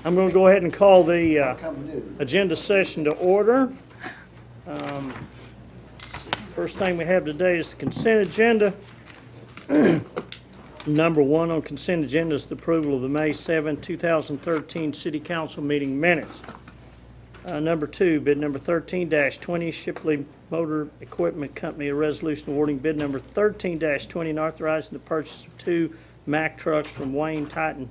I'm going to go ahead and call the Come new. agenda session to order. First thing we have today is the consent agenda. Number one on consent agenda is the approval of the May 7, 2013 City Council meeting minutes. Number two, bid number 13-20, Shipley Motor Equipment Company, a resolution awarding bid number 13-20 and authorizing the purchase of 2 Mack trucks from Wayne Titan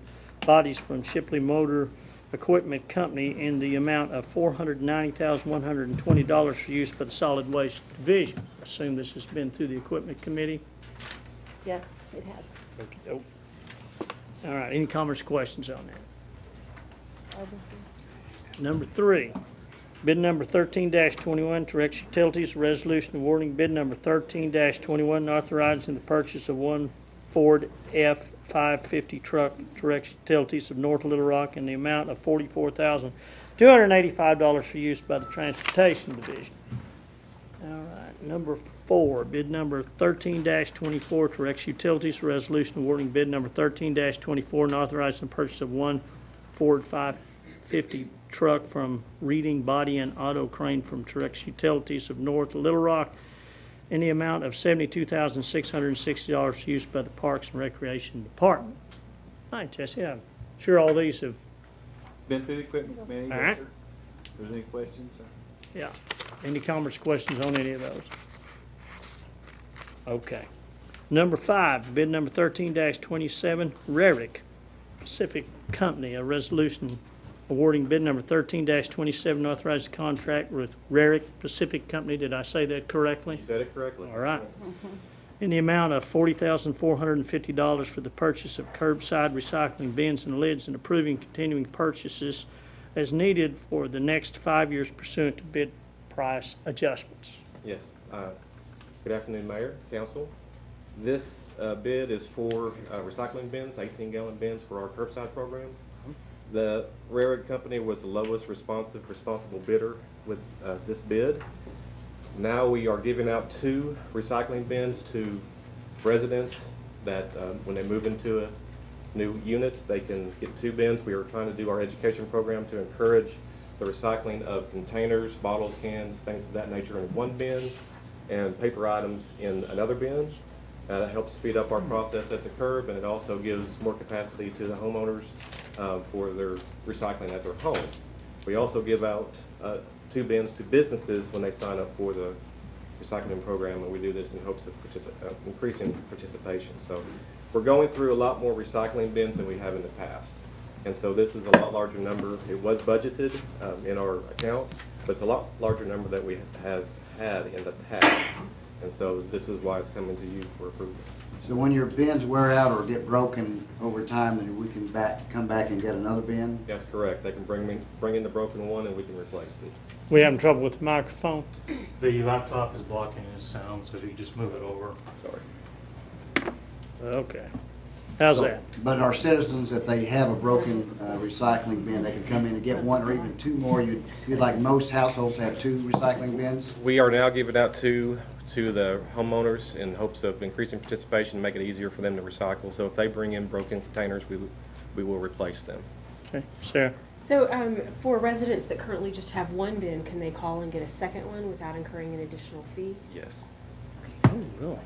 Bodies from Shipley Motor Equipment Company in the amount of $490,120 for use by the Solid Waste Division. I assume this has been through the Equipment Committee. Yes, it has. Okey-doke. All right, any comments or questions on that? Number three, bid number 13-21, Terex Utilities, a resolution awarding bid number 13-21 and authorizing the purchase of 1 Ford F-550 truck, Terex Utilities of North Little Rock, in the amount of $44,285 for use by the Transportation Division. All right, number four, bid number 13-24, Terex Utilities, a resolution awarding bid number 13-24 and authorizing the purchase of 1 Ford 550 truck from Reading Body and Auto Crane from Terex Utilities of North Little Rock in the amount of $72,660 for use by the Parks and Recreation Department. All right, Jesse, I'm sure all these have, Been through the equipment committee, All yes, right. sir. If there's any questions, yeah. Any comments, questions on any of those? Okay. Number five, bid number 13-27, Rarick Pacific Company, a resolution awarding bid number 13-27, authorized contract with Rarick Pacific Company. Did I say that correctly? you said it correctly. All right. In the amount of $40,450 for the purchase of curbside recycling bins and lids, and approving continuing purchases as needed for the next 5 years pursuant to bid price adjustments. Yes. Good afternoon, Mayor, Council. This bid is for recycling bins, 18-gallon bins for our curbside program. The Rarick Company was the lowest responsible bidder with this bid. Now we are giving out 2 recycling bins to residents that when they move into a new unit, they can get 2 bins. We are trying to do our education program to encourage the recycling of containers, bottles, cans, things of that nature in 1 bin, and paper items in another bin. That helps speed up our process at the curb, and it also gives more capacity to the homeowners for their recycling at their home. We also give out 2 bins to businesses when they sign up for the recycling program, and we do this in hopes of increasing participation. So we're going through a lot more recycling bins than we have in the past. And so this is a lot larger number. It was budgeted in our account, but it's a lot larger number that we have had in the past. And so this is why it's coming to you for approval. So when your bins wear out or get broken over time, then we can come back and get another bin? That's correct. They can bring in the broken one and we can replace it. We having trouble with the microphone? The laptop is blocking his sound, so if you just move it over. Sorry. Okay. How's that? But our citizens, if they have a broken recycling bin, they can come in and get 1 or even 2 more. You'd like most households to have 2 recycling bins? We are now giving out 2 to the homeowners in hopes of increasing participation and make it easier for them to recycle. So if they bring in broken containers, we will replace them. Okay, Sarah? So for residents that currently just have 1 bin, can they call and get a second one without incurring an additional fee? Yes. Oh, really?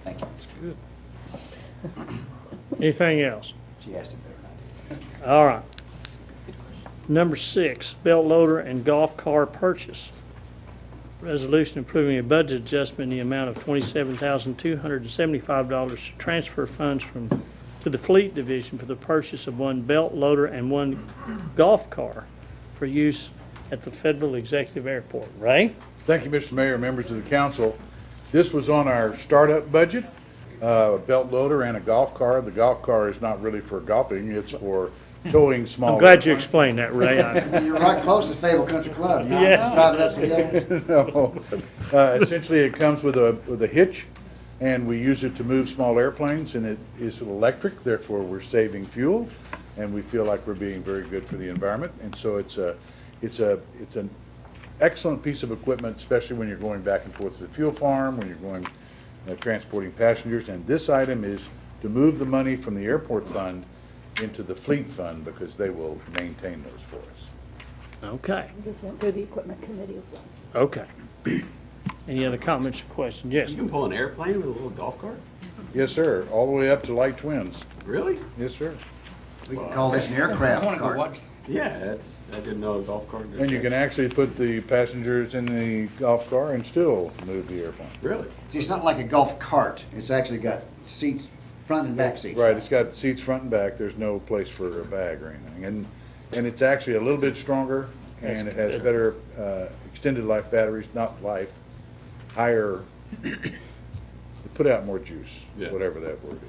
Thank you. Good. Anything else? She asked it better than I did. All right. Number 6, belt loader and golf car purchase. Resolution approving a budget adjustment in the amount of $27,275 to transfer funds to the Fleet Division for the purchase of 1 belt loader and 1 golf car for use at the Federal Executive Airport. Ray? Thank you, Mr. Mayor, members of the council. This was on our startup budget, a belt loader and a golf car. The golf car is not really for golfing, it's for towing small. I'm glad you explained that, Ray. You're right close to Fayetteville Country Club. Yes. Driving up the hill. No. Essentially, it comes with a hitch, and we use it to move small airplanes, and it is electric, therefore we're saving fuel, and we feel like we're being very good for the environment. And so it's an excellent piece of equipment, especially when you're going back and forth to the fuel farm, when you're going transporting passengers. And this item is to move the money from the airport fund into the fleet fund because they will maintain those for us. Okay, This went through the equipment committee as well. okay. Any other comments or questions? Yes, You can pull an airplane with a little golf cart? Yes, sir, all the way up to light twins. Really? Yes, sir. We can call this an aircraft cart. Yeah, I didn't know a golf cart. And you can actually put the passengers in the golf car and still move the airplane. Really? See, it's not like a golf cart. It's actually got seats, front and back seats. Right, it's got seats front and back, there's no place for a bag or anything. And it's actually a little bit stronger, and it has better extended life batteries, not life, higher, it put out more juice, Yeah. whatever that word is.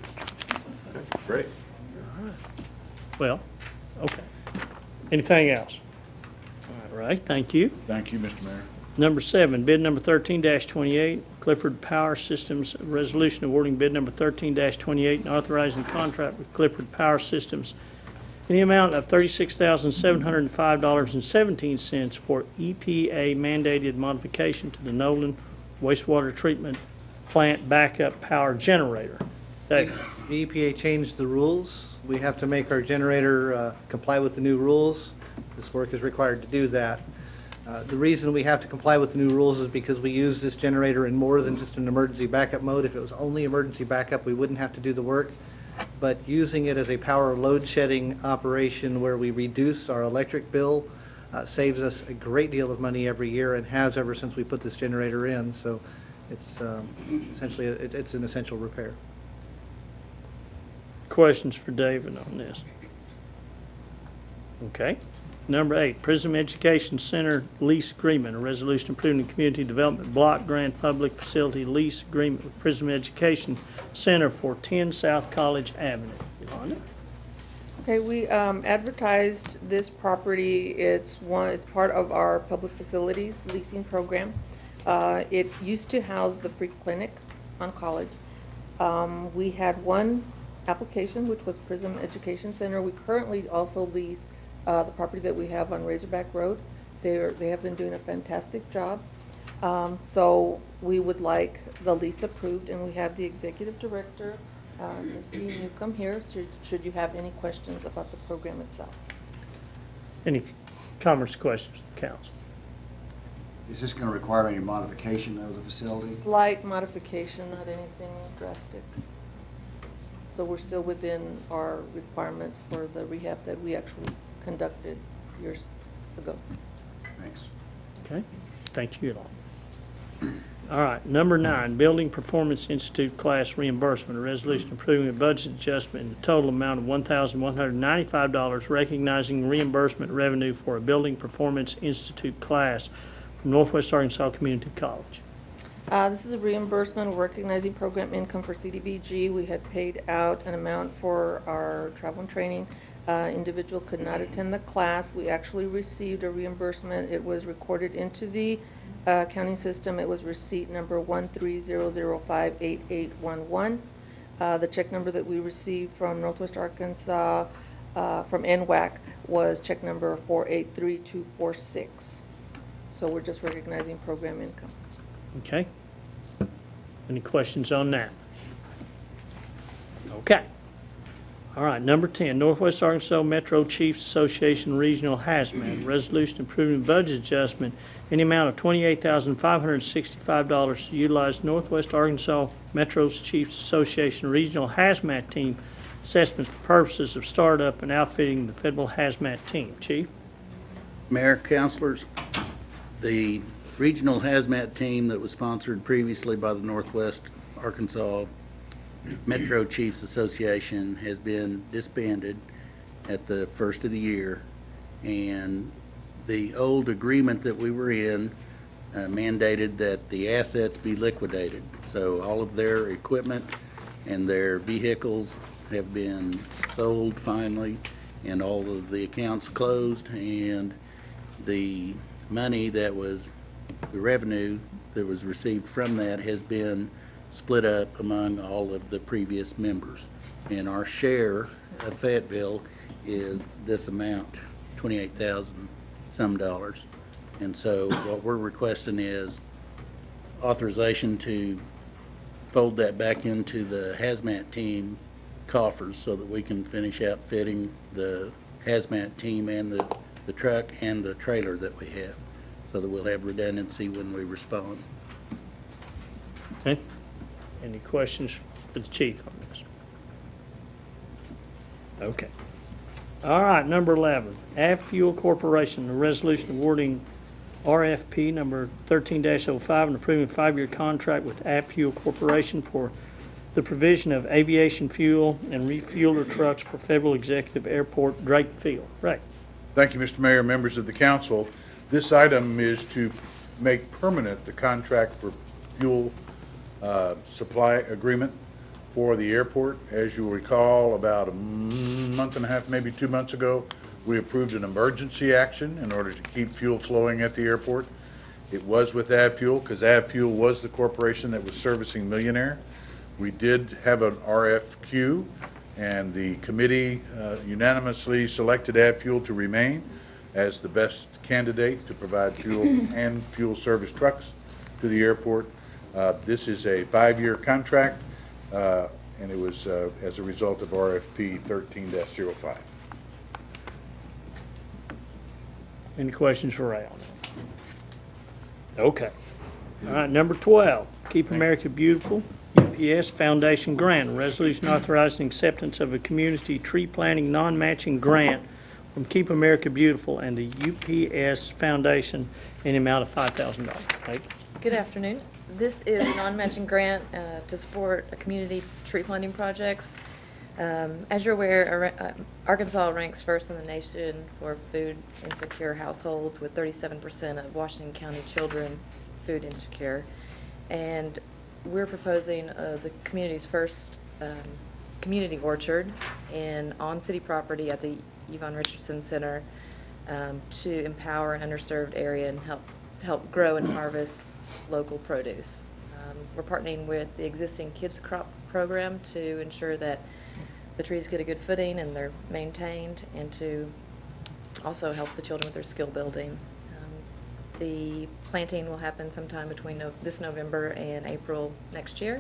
Okay, great. well, okay. Anything else? All right, thank you. Thank you, Mr. Mayor. Number 7, bid number 13-28, Clifford Power Systems, resolution awarding bid number 13-28 and authorizing contract with Clifford Power Systems in the amount of $36,705.17 for EPA mandated modification to the Nolan wastewater treatment plant backup power generator. David? The EPA changed the rules. We have to make our generator comply with the new rules. This work is required to do that. The reason we have to comply with the new rules is because we use this generator in more than just an emergency backup mode. If it was only emergency backup, we wouldn't have to do the work. But using it as a power load shedding operation where we reduce our electric bill saves us a great deal of money every year and has ever since we put this generator in. So it's essentially, it's an essential repair. Questions for David on this? Okay. Number 8, Prism Education Center lease agreement, a resolution approving the community development block grant public facility lease agreement with Prism Education Center for 10 South College Avenue. Yolanda? Okay, we advertised this property. It's part of our public facilities leasing program. It used to house the free clinic on College. We had one application, which was Prism Education Center. We currently also lease the property that we have on Razorback Road. They have been doing a fantastic job. So we would like the lease approved, and we have the executive director, Misty Newcomb, here, should you have any questions about the program itself. Any comments, questions, council? Is this going to require any modification of the facility? Slight modification, not anything drastic. So we're still within our requirements for the rehab that we actually conducted years ago. Thanks. Okay, thank you all. All right, number 9, Building Performance Institute class reimbursement, a resolution approving a budget adjustment in the total amount of $1,195, recognizing reimbursement revenue for a Building Performance Institute class from Northwest Arkansas Community College. This is a reimbursement recognizing program income for CDBG. We had paid out an amount for our travel and training. Individual could not attend the class. We actually received a reimbursement. It was recorded into the accounting system. It was receipt number 130058811. The check number that we received from Northwest Arkansas from NWAC was check number 483246. So we're just recognizing program income. Okay? Any questions on that? Okay. All right, number 10, Northwest Arkansas Metro Chiefs Association Regional Hazmat, resolution approving budget adjustment in the amount of $28,565 to utilize Northwest Arkansas Metro's Chiefs Association Regional Hazmat Team assessments for purposes of startup and outfitting the federal hazmat team. Chief? Mayor, councilors, the regional hazmat team that was sponsored previously by the Northwest Arkansas Metro Chiefs Association has been disbanded at the first of the year, and the old agreement that we were in mandated that the assets be liquidated. So all of their equipment and their vehicles have been sold finally, and all of the accounts closed, and the money that was the revenue that was received from that has been split up among all of the previous members. And our share of Fayetteville is this amount, $28,000 some dollars. And so what we're requesting is authorization to fold that back into the hazmat team coffers so that we can finish outfitting the hazmat team and the truck and the trailer that we have, so that we'll have redundancy when we respond. Okay. Any questions for the chief on this? Okay. All right, number 11, Ave Fuel Corporation, a resolution awarding RFP number 13-05 and approving a 5-year contract with Ave Fuel Corporation for the provision of aviation fuel and refueler trucks for Federal Executive Airport Drake Field. Right. Thank you, Mr. Mayor, members of the council. This item is to make permanent the contract for fuel supply agreement for the airport. As you'll recall, about a month and a half, maybe 2 months ago, we approved an emergency action in order to keep fuel flowing at the airport. It was with AvFuel because AvFuel was the corporation that was servicing Millionaire. We did have an RFQ, and the committee unanimously selected AvFuel to remain as the best candidate to provide fuel and fuel service trucks to the airport. This is a 5-year contract, and it was as a result of RFP 13-05. Any questions for Ray on that? Okay. All right, number 12, Keep America Beautiful, UPS Foundation Grant, a resolution authorizing acceptance of a community tree planting non-matching grant from Keep America Beautiful and the UPS Foundation in the amount of $5,000. Right? Good afternoon. This is a non-matching grant to support community tree planting projects. As you're aware, Arkansas ranks first in the nation for food insecure households, with 37% of Washington County children food insecure. And we're proposing the community's first community orchard on city property at the Yvonne Richardson Center to empower an underserved area and help grow and harvest local produce. We're partnering with the existing Kids Crop program to ensure that the trees get a good footing and they're maintained, and to also help the children with their skill building. The planting will happen sometime between this November and April next year,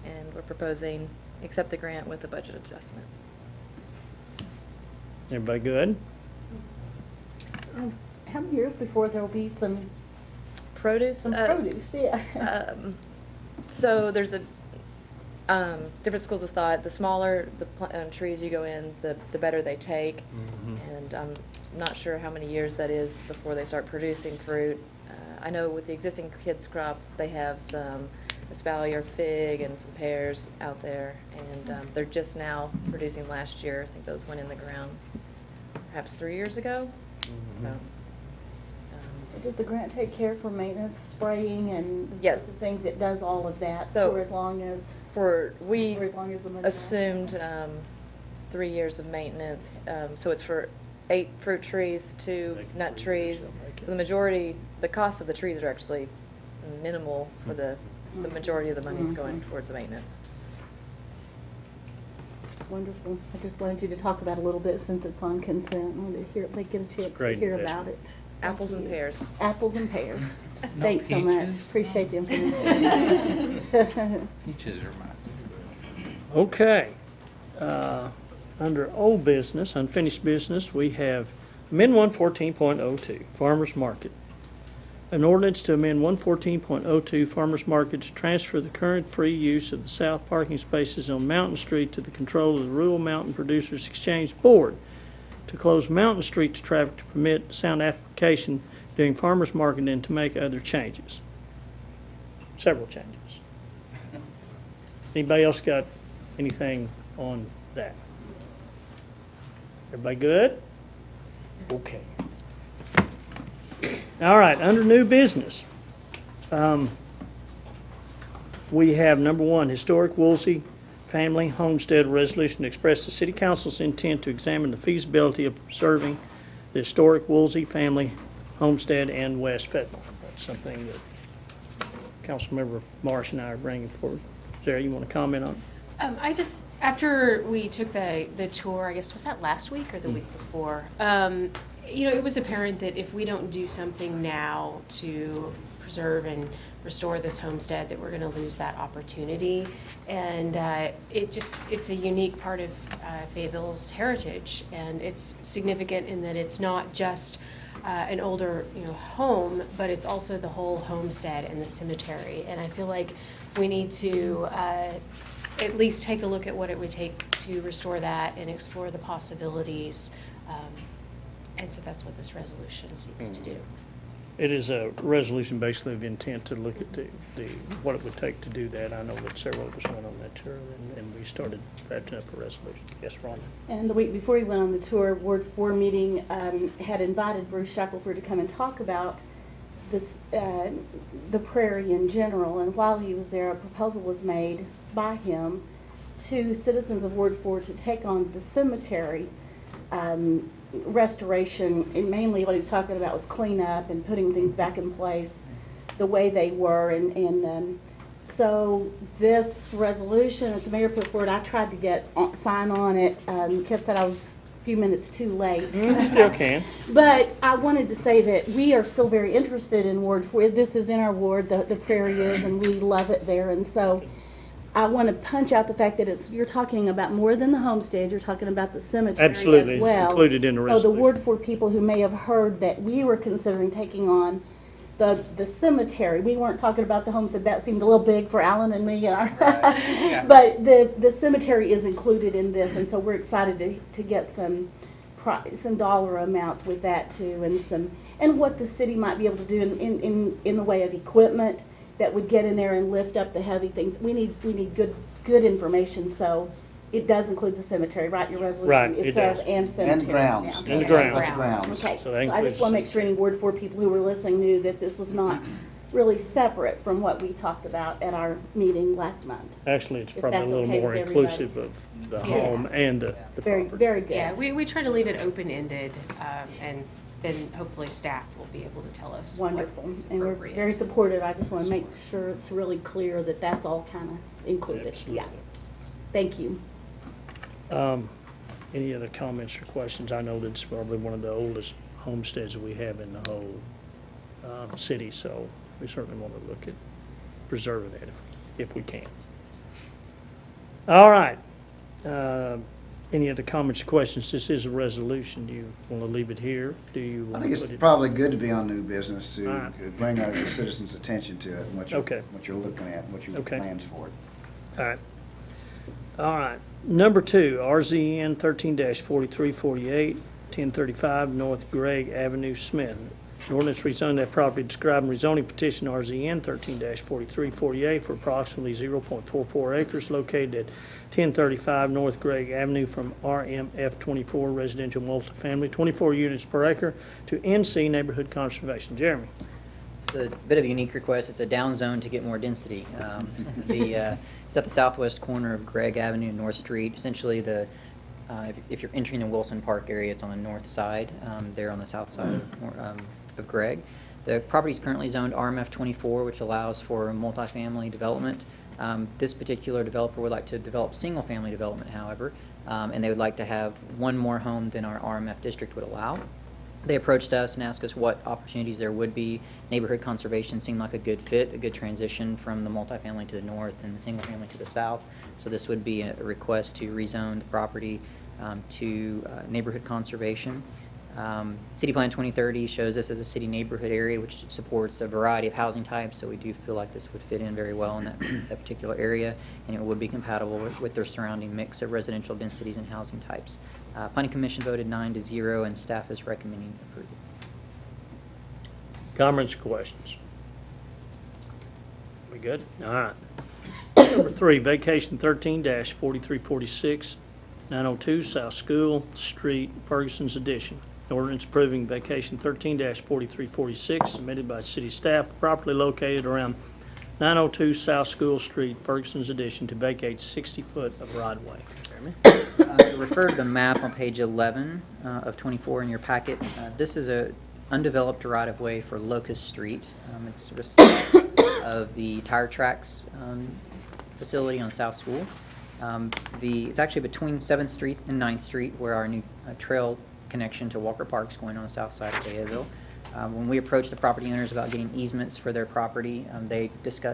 and we're proposing accept the grant with a budget adjustment. Everybody good? How many years before there'll be some Produce? produce? Yeah. So there's different schools of thought. The smaller the trees you go in, the better they take. And I'm not sure how many years that is before they start producing fruit. I know with the existing Kids Crop, they have some espalier fig and some pears out there, and they're just now producing last year. I think those went in the ground perhaps 3 years ago. So does the grant take care for maintenance, spraying, and the Yes. sorts of things? It does all of that So for as long as we for as long as the money assumed 3 years of maintenance. So it's for 8 fruit trees, 2 nut trees. So the majority, the cost of the trees are actually minimal for the majority of the money's going towards the maintenance. It's wonderful. I just wanted you to talk about it a little bit since it's on consent. I wanted to hear, they get a chance to great hear investment. about it. Apples Thank and you. pears. Apples and pears. Thanks so much. Appreciate the information. Peaches are my favorite. Okay. Under old business, unfinished business, we have amend 114.02, Farmers Market. An ordinance to amend 114.02 Farmers Market to transfer the current free use of the south parking spaces on Mountain Street to the control of the Rural Mountain Producers Exchange Board, to close Mountain Street to traffic to permit sound application during Farmers Market, and to make other changes. Several changes. Anybody else got anything on that? Everybody good? Okay. All right, under new business, we have number 1, Historic Woolsey Family Homestead Resolution to express the City Council's intent to examine the feasibility of preserving the historic Woolsey Family Homestead in West Fetmore. That's something that Councilmember Marsh and I are bringing forward. Sarah, you want to comment on it? After we took the tour, I guess, was that last week or the week before? It was apparent that if we don't do something now to preserve and restore this homestead, that we're going to lose that opportunity. And it's a unique part of Fayetteville's heritage, and it's significant in that it's not just an older, home, but it's also the whole homestead and the cemetery. And I feel like we need to at least take a look at what it would take to restore that and explore the possibilities. And so that's what this resolution seeks to do. It is a resolution basically of intent to look at what it would take to do that. I know that several of us went on that tour, and we started drafting up a resolution. Yes, Rhonda? And the week before he went on the tour, Ward 4 meeting had invited Bruce Shackelford to come and talk about this, the prairie in general. And while he was there, a proposal was made by him to citizens of Ward 4 to take on the cemetery restoration. And mainly what he was talking about was cleanup and putting things back in place the way they were. And so this resolution that the mayor put forward, I tried to get sign on it. Kept said I was a few minutes too late. Still can. But I wanted to say that we are still very interested in Ward 4. This is in our ward, the prairie is, and we love it there. And so I want to punch out the fact that you're talking about more than the homestead. You're talking about the cemetery Absolutely. as well. It's included in the So resolution. the Ward 4 people who may have heard that we were considering taking on the cemetery. We weren't talking about the homestead. That seemed a little big for Alan and me. But the cemetery is included in this, and so we're excited to get some dollar amounts with that too, and what the city might be able to do in the way of equipment that would get in there and lift up the heavy things. We need good information, so it does include the cemetery, right? Your resolution, Right, it it says does. and cemetery. And the grounds. Yeah. And the grounds. That's grounds. Okay, So so that I includes just want to make the sure any Ward 4 people who were listening knew that this was not really separate from what we talked about at our meeting last month. Actually, it's If probably a that's little okay more with everybody. inclusive of the home and the Very, property. very good. Yeah, we try to leave it open-ended, and then hopefully staff will be able to tell us what Wonderful, is and we're appropriate. very supportive. I just want to make sure it's really clear that that's all kind of included. Absolutely. Yeah. Thank you. Any other comments or questions? I know that's probably one of the oldest homesteads that we have in the whole city, so we certainly want to look at preserving that if we can. All right. Any other comments or questions? This is a resolution. Do you want to leave it here? Do you I want think to it's put it? probably good to be on new business to All right. to bring the citizens' attention to it and what Okay. you're looking at, and what your Okay. plans for it. All right. All right. Number 2, RZN 13-4348, 1035 North Gregg Avenue, Smith. An ordinance rezoning that property describing rezoning petition RZN 13-4348 for approximately 0.44 acres located at 1035 North Gregg Avenue from RMF 24 residential multifamily, 24 units per acre, to NC Neighborhood Conservation. Jeremy. It's a bit of a unique request. It's a down zone to get more density. It's at the southwest corner of Gregg Avenue and North Street. Essentially, if you're entering the Wilson Park area, it's on the north side, there on the south side of Gregg. The property is currently zoned RMF 24, which allows for multifamily development. This particular developer would like to develop single-family development, however, and they would like to have one more home than our RMF district would allow. They approached us and asked us what opportunities there would be. Neighborhood conservation seemed like a good fit, a good transition from the multifamily to the north and the single family to the south. So this would be a request to rezone the property to neighborhood conservation. City Plan 2030 shows this as a city neighborhood area which supports a variety of housing types, so we do feel like this would fit in very well in that particular area, and it would be compatible with their surrounding mix of residential densities and housing types. Planning Commission voted 9-0, and staff is recommending approval. Comments or questions? We good? All right. Number 3, vacation 13-4346, 902 South School Street, Ferguson's Addition. Ordinance approving vacation 13-4346 submitted by city staff properly located around 902 South School Street, Ferguson's Addition, to vacate 60 foot of right-of-way. Jeremy? Refer to the map on page 11 of 24 in your packet. This is a undeveloped right-of-way for Locust Street. It's south of the Tire Tracks facility on South School. It's actually between 7th Street and 9th Street, where our new trail connection to Walker Park is going on the south side of Fayetteville. When we approached the property owners about getting easements for their property,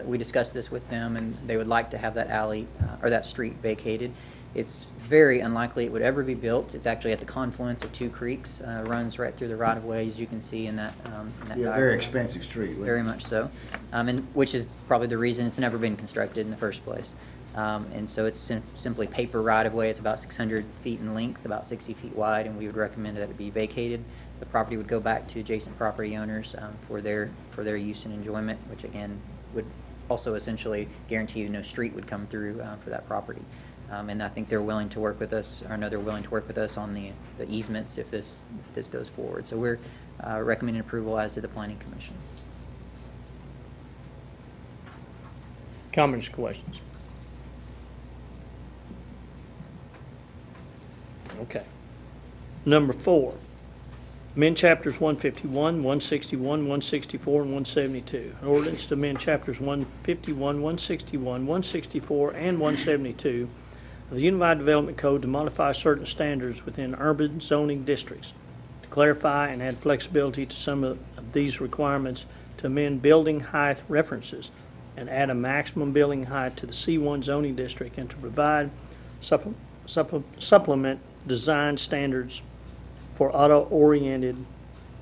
we discussed this with them, and they would like to have that alley or that street vacated. It's very unlikely it would ever be built. It's actually at the confluence of two creeks, runs right through the right-of-way, as you can see in that. Yeah, diagram. very expensive street. Very much so, and which is probably the reason it's never been constructed in the first place. And so it's simply paper right-of-way. It's about 600 feet in length, about 60 feet wide, and we would recommend that it be vacated. The property would go back to adjacent property owners for their use and enjoyment, which again would also essentially guarantee no street would come through for that property. And I think they're willing to work with us, or I know they're willing to work with us on the easements if this goes forward. So we're recommending approval as to the Planning Commission. Comments, questions? Okay. Number 4, amend chapters 151, 161, 164, and 172. An ordinance to amend chapters 151, 161, 164, and 172 of the Unified Development Code to modify certain standards within urban zoning districts, to clarify and add flexibility to some of these requirements, to amend building height references and add a maximum building height to the C1 zoning district, and to provide supplement design standards for auto-oriented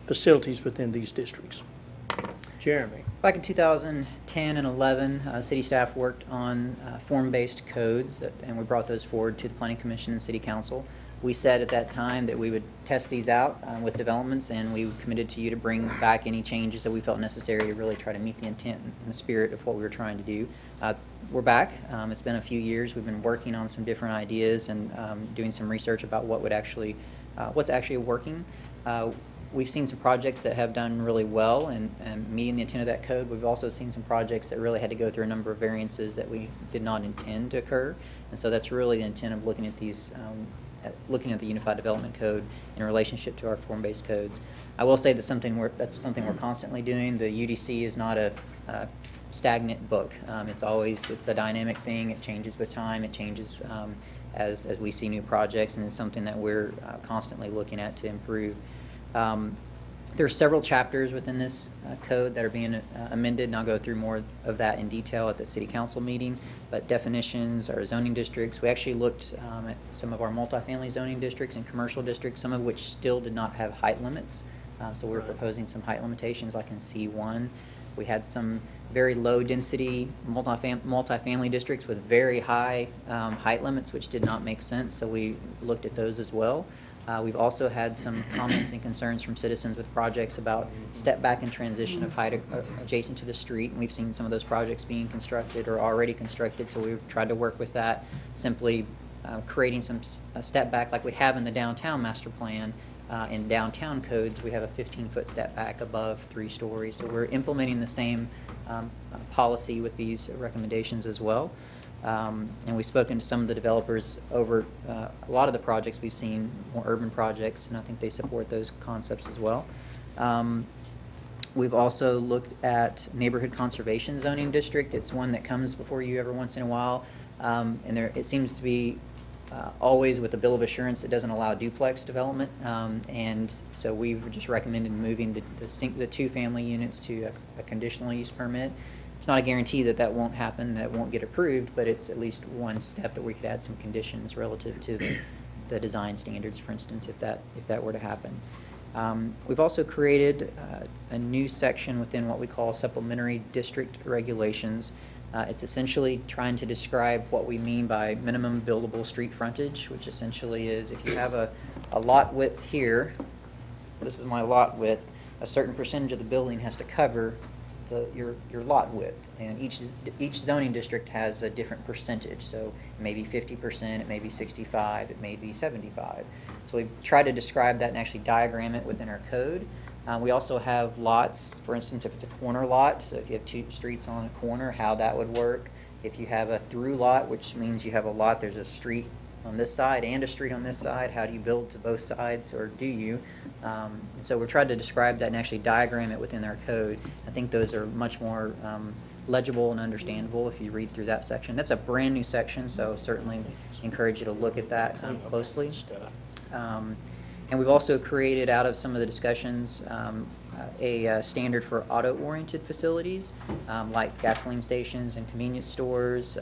facilities within these districts. Jeremy. Back in 2010 and 11, city staff worked on form-based codes, and we brought those forward to the Planning Commission and City Council. We said at that time that we would test these out with developments, and we committed to you to bring back any changes that we felt necessary to really try to meet the intent and the spirit of what we were trying to do. We're back. It's been a few years. We've been working on some different ideas and doing some research about what's actually working. We've seen some projects that have done really well and meeting the intent of that code. We've also seen some projects that really had to go through a number of variances that we did not intend to occur. And so that's really the intent of looking at these, looking at the Unified Development Code in relationship to our form-based codes. I will say that's something we're constantly doing. The UDC is not a stagnant book. It's a dynamic thing. It changes with time. It changes as we see new projects, and it's something that we're constantly looking at to improve. There are several chapters within this code that are being amended, and I'll go through more of that in detail at the City Council meeting. But definitions, our zoning districts, we actually looked at some of our multifamily zoning districts and commercial districts, some of which still did not have height limits. So we're proposing some height limitations like in C1. We had some very low density multifamily districts with very high height limits, which did not make sense, so we looked at those as well. We've also had some comments and concerns from citizens with projects about step back and transition of height adjacent to the street, and we've seen some of those projects being constructed or already constructed, so we've tried to work with that, simply creating some step back like we have in the downtown master plan. In downtown codes, we have a 15-foot step back above 3 stories, so we're implementing the same policy with these recommendations as well. And we've spoken to some of the developers over a lot of the projects we've seen, more urban projects, and I think they support those concepts as well. We've also looked at neighborhood conservation zoning district. It's one that comes before you every once in a while, and it seems to be always with a bill of assurance that doesn't allow duplex development, and so we've just recommended moving the 2 family units to a conditional use permit. It's not a guarantee that that won't happen, that it won't get approved, but it's at least one step that we could add some conditions relative to the design standards, for instance, if that were to happen. We've also created a new section within what we call supplementary district regulations. It's essentially trying to describe what we mean by minimum buildable street frontage, which essentially is if you have a lot width here, this is my lot width, a certain percentage of the building has to cover your lot width, and each zoning district has a different percentage. So it may be 50%, it may be 65%, it may be 75%. So we've tried to describe that and actually diagram it within our code. We also have lots, for instance, if it's a corner lot, so if you have 2 streets on a corner, how that would work. If you have a through lot, which means you have a lot, there's a street on this side and a street on this side, how do you build to both sides, or do you? And so we're trying to describe that and actually diagram it within our code. I think those are much more legible and understandable if you read through that section. That's a brand new section, so certainly encourage you to look at that closely. And we've also created, out of some of the discussions, a standard for auto-oriented facilities, like gasoline stations and convenience stores,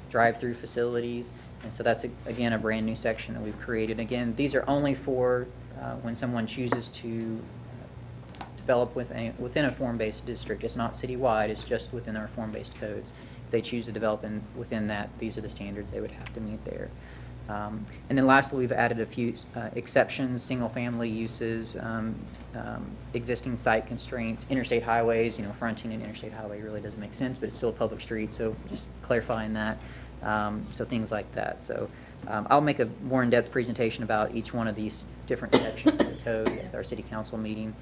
drive-through facilities. And so that's, again, a brand-new section that we've created. Again, these are only for when someone chooses to develop within a form-based district. It's not citywide, it's just within our form-based codes. If they choose to develop within that, these are the standards they would have to meet there. And then lastly, we've added a few exceptions, single-family uses, existing site constraints, interstate highways. Fronting an interstate highway really doesn't make sense, but it's still a public street, so just clarifying that. So things like that. So I'll make a more in-depth presentation about each one of these different sections of the code at our city council meeting.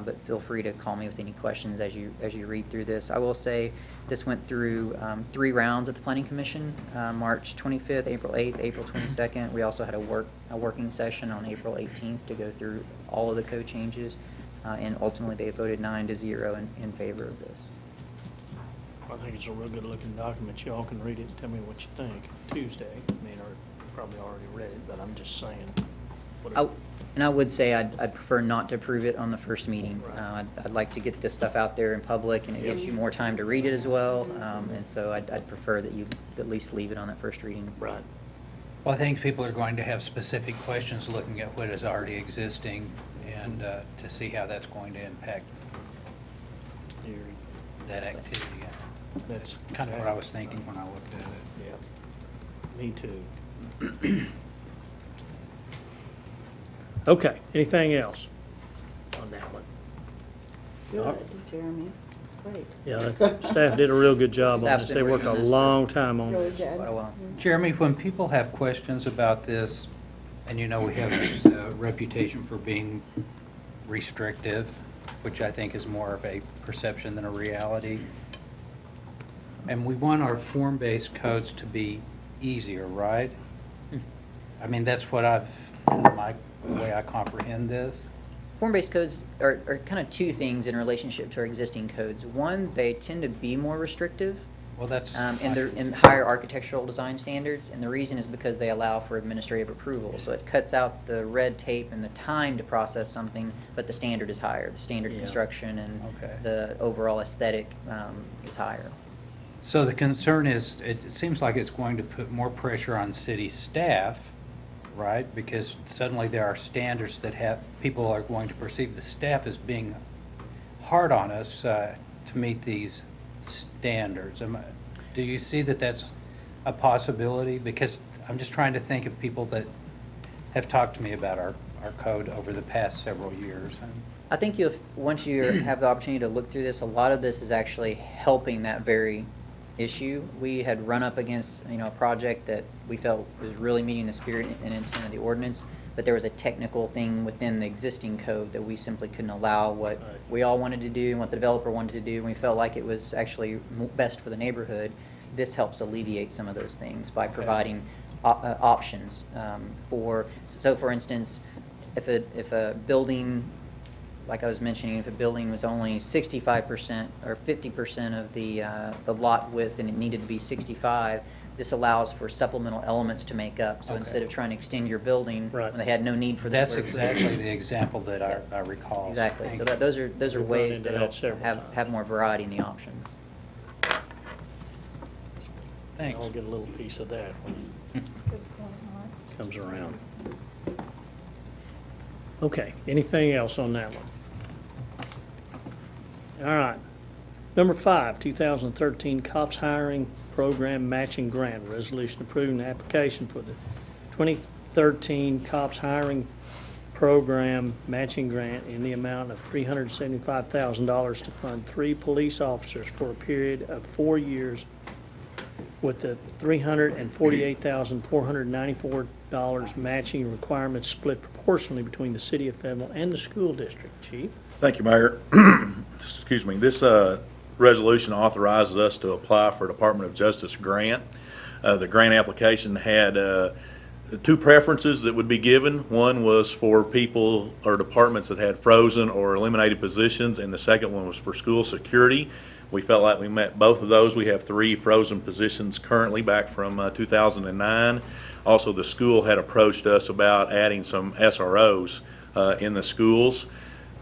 But feel free to call me with any questions as you read through this. I will say this went through 3 rounds at the Planning Commission, March 25th, April 8th, April 22nd. We also had a working session on April 18th to go through all of the code changes, and ultimately they voted 9-0 in favor of this. I think it's a real good looking document. Y'all can read it and tell me what you think Tuesday. Or you probably already read it, but I'm just saying. And I would say I'd prefer not to approve it on the first meeting. Right. I'd like to get this stuff out there in public, and it gives you more time to read it as well. And so I'd prefer that you at least leave it on that first reading. Right. Well, I think people are going to have specific questions looking at what is already existing and to see how that's going to impact that activity. That's kind of what I was thinking when I looked at it. Yeah. Me too. Okay, anything else on that one? Good, Jeremy. Great. Yeah, the staff did a real good job on Staff's this. been They worked a working on this long time on Really this. good. Quite a while. Jeremy, when people have questions about this, and we have this reputation for being restrictive, which I think is more of a perception than a reality, and we want our form-based codes to be easier, right? I mean, that's what my way I comprehend this. Form-based codes are kind of 2 things in relationship to our existing codes. One, they tend to be more restrictive. Well, that's And they're in higher architectural design standards, and the reason is because they allow for administrative approval. So it cuts out the red tape and the time to process something, but the standard is higher. The standard construction and the overall aesthetic is higher. So the concern is, it seems like it's going to put more pressure on city staff, right? Because suddenly there are standards that people are going to perceive the staff as being hard on us to meet these standards. Do you see that that's a possibility? Because I'm just trying to think of people that have talked to me about our code over the past several years. I think once you have the opportunity to look through this, a lot of this is actually helping that very issue. We had run up against a project that we felt was really meeting the spirit and intent of the ordinance, but there was a technical thing within the existing code that we simply couldn't allow what we all wanted to do and what the developer wanted to do, and we felt like it was actually best for the neighborhood. This helps alleviate some of those things by providing options for instance, if a building, like I was mentioning, if a building was only 65% or 50% of the lot width and it needed to be 65, this allows for supplemental elements to make up. So instead of trying to extend your building, when they had no need for this. That's exactly the example that I recall. Exactly. So those are ways to help have more variety in the options. Thanks. I'll get a little piece of that when it comes around. Okay, anything else on that one? All right. Number 5, 2013 COPS Hiring Program Matching Grant. Resolution approving the application for the 2013 COPS Hiring Program Matching Grant in the amount of $375,000 to fund 3 police officers for a period of 4 years, with the $348,494 matching requirements split proportionally between the city of Fayetteville and the school district. Chief? Thank you, Mayor. Excuse me. This resolution authorizes us to apply for a Department of Justice grant. The grant application had 2 preferences that would be given. One was for people or departments that had frozen or eliminated positions, and the second one was for school security. We felt like we met both of those. We have 3 frozen positions currently back from 2009. Also, the school had approached us about adding some SROs in the schools.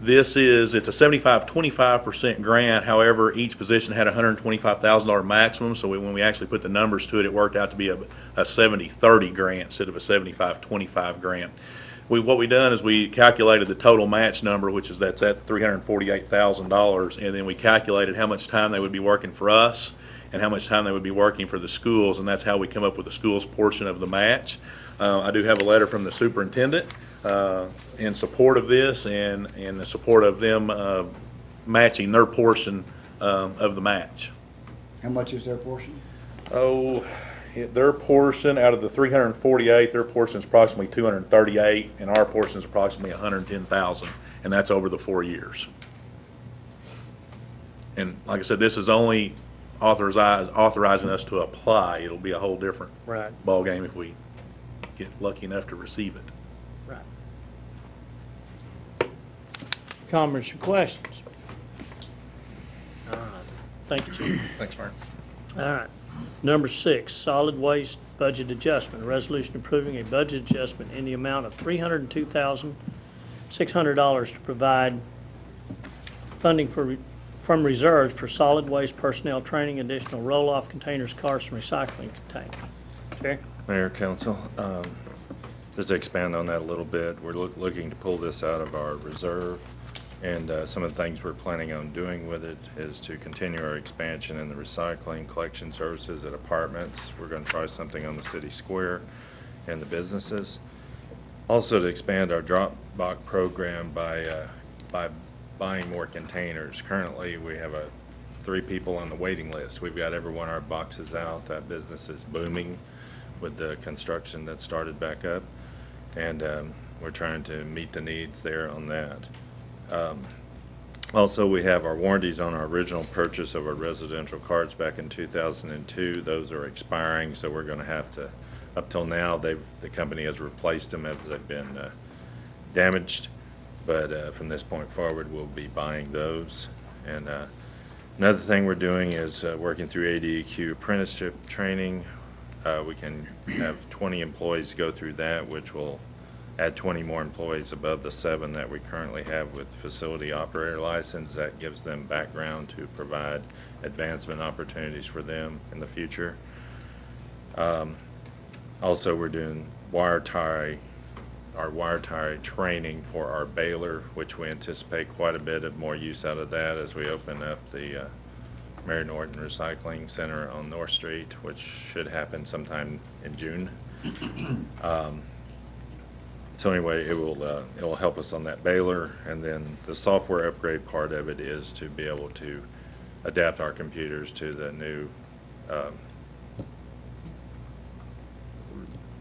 It's a 75-25% grant. However, each position had a $125,000 maximum, so when we actually put the numbers to it, it worked out to be a 70-30 grant instead of a 75-25 grant. What we done is we calculated the total match number, that's at $348,000, and then we calculated how much time they would be working for us and how much time they would be working for the schools, and that's how we come up with the schools portion of the match. I do have a letter from the superintendent in support of this and in support of them matching their portion of the match. How much is their portion? Their portion out of the 348, their portion is approximately 238, and our portion is approximately 110,000, and that's over the 4 years. And like I said, this is only authorizing us to apply. It'll be a whole different ballgame if we get lucky enough to receive it. Right. Comments or questions? All right. Thank you, Chief. Thanks, Mark. All right. Number 6, solid waste budget adjustment. A resolution approving a budget adjustment in the amount of $302,600 to provide funding from reserves for solid waste personnel training, additional roll-off containers, carts, and recycling containers. Jerry? Mayor, Council, just to expand on that a little bit, we're looking to pull this out of our reserve, and some of the things we're planning on doing with it is to continue our expansion in the recycling collection services at apartments. We're going to try something on the city square and the businesses. Also to expand our drop box program by buying more containers. Currently, we have 3 people on the waiting list. We've got every one of our boxes out. That business is booming with the construction that started back up, and we're trying to meet the needs there on that. Also, we have our warranties on our original purchase of our residential cards back in 2002. Those are expiring, so we're going to have to, up till now, the company has replaced them as they've been damaged, but from this point forward, we'll be buying those. And another thing we're doing is working through ADEQ apprenticeship training. We can have 20 employees go through that, which will add 20 more employees above the 7 that we currently have with facility operator license. That gives them background to provide advancement opportunities for them in the future. Also, we're doing wire tie training for our baler, which we anticipate quite a bit of more use out of that as we open up the Mary Norton Recycling Center on North Street, which should happen sometime in June. So anyway, it will help us on that baler, and then the software upgrade part of it is to be able to adapt our computers to the new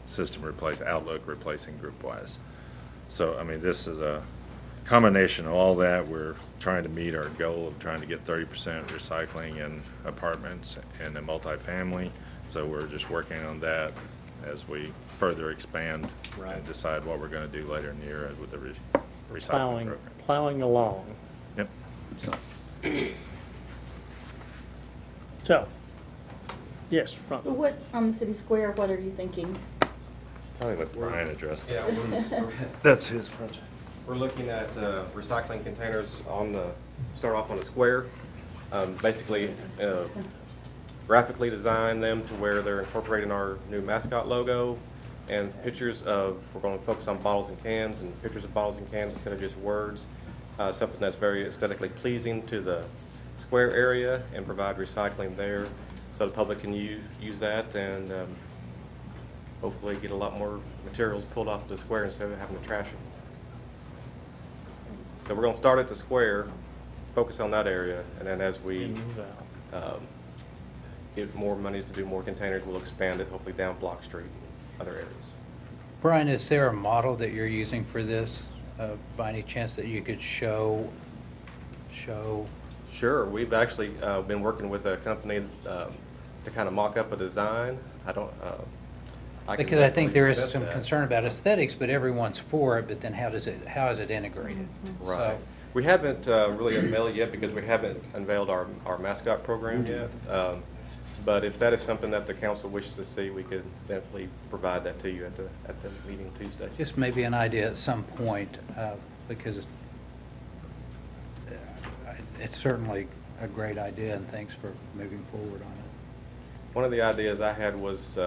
system Outlook replacing GroupWise. So I mean, this is a combination of all that. We're trying to meet our goal of trying to get 30% recycling in apartments and in multifamily. So we're just working on that as we further expand and decide what we're going to do later in the year with the recycling program. Plowing along. Yep. So, yes, Ron. So what, on the city square, what are you thinking? Probably let Brian address that. Yeah, That's his project. we're looking at recycling containers start off on a square. Basically, graphically design them to where they're incorporating our new mascot logo and pictures of, we're going to focus on bottles and cans and pictures of bottles and cans instead of just words. Something that's very aesthetically pleasing to the square area and provide recycling there so the public can use that and hopefully get a lot more materials pulled off the square instead of having to trash them. So we're going to start at the square, focus on that area, and then as we get more money to do more containers, we'll expand it hopefully down Block Street and other areas. Brian, is there a model that you're using for this, by any chance that you could show? Sure. We've actually been working with a company to kind of mock up a design. Because I think there is some concern about aesthetics, but everyone's for it, but then how is it integrated? Right. So, We haven't really unveiled yet because we haven't unveiled our mascot program yet. But if that is something that the council wishes to see, we could definitely provide that to you at the meeting Tuesday. Just maybe an idea at some point, because it's certainly a great idea, and thanks for moving forward on it. One of the ideas I had was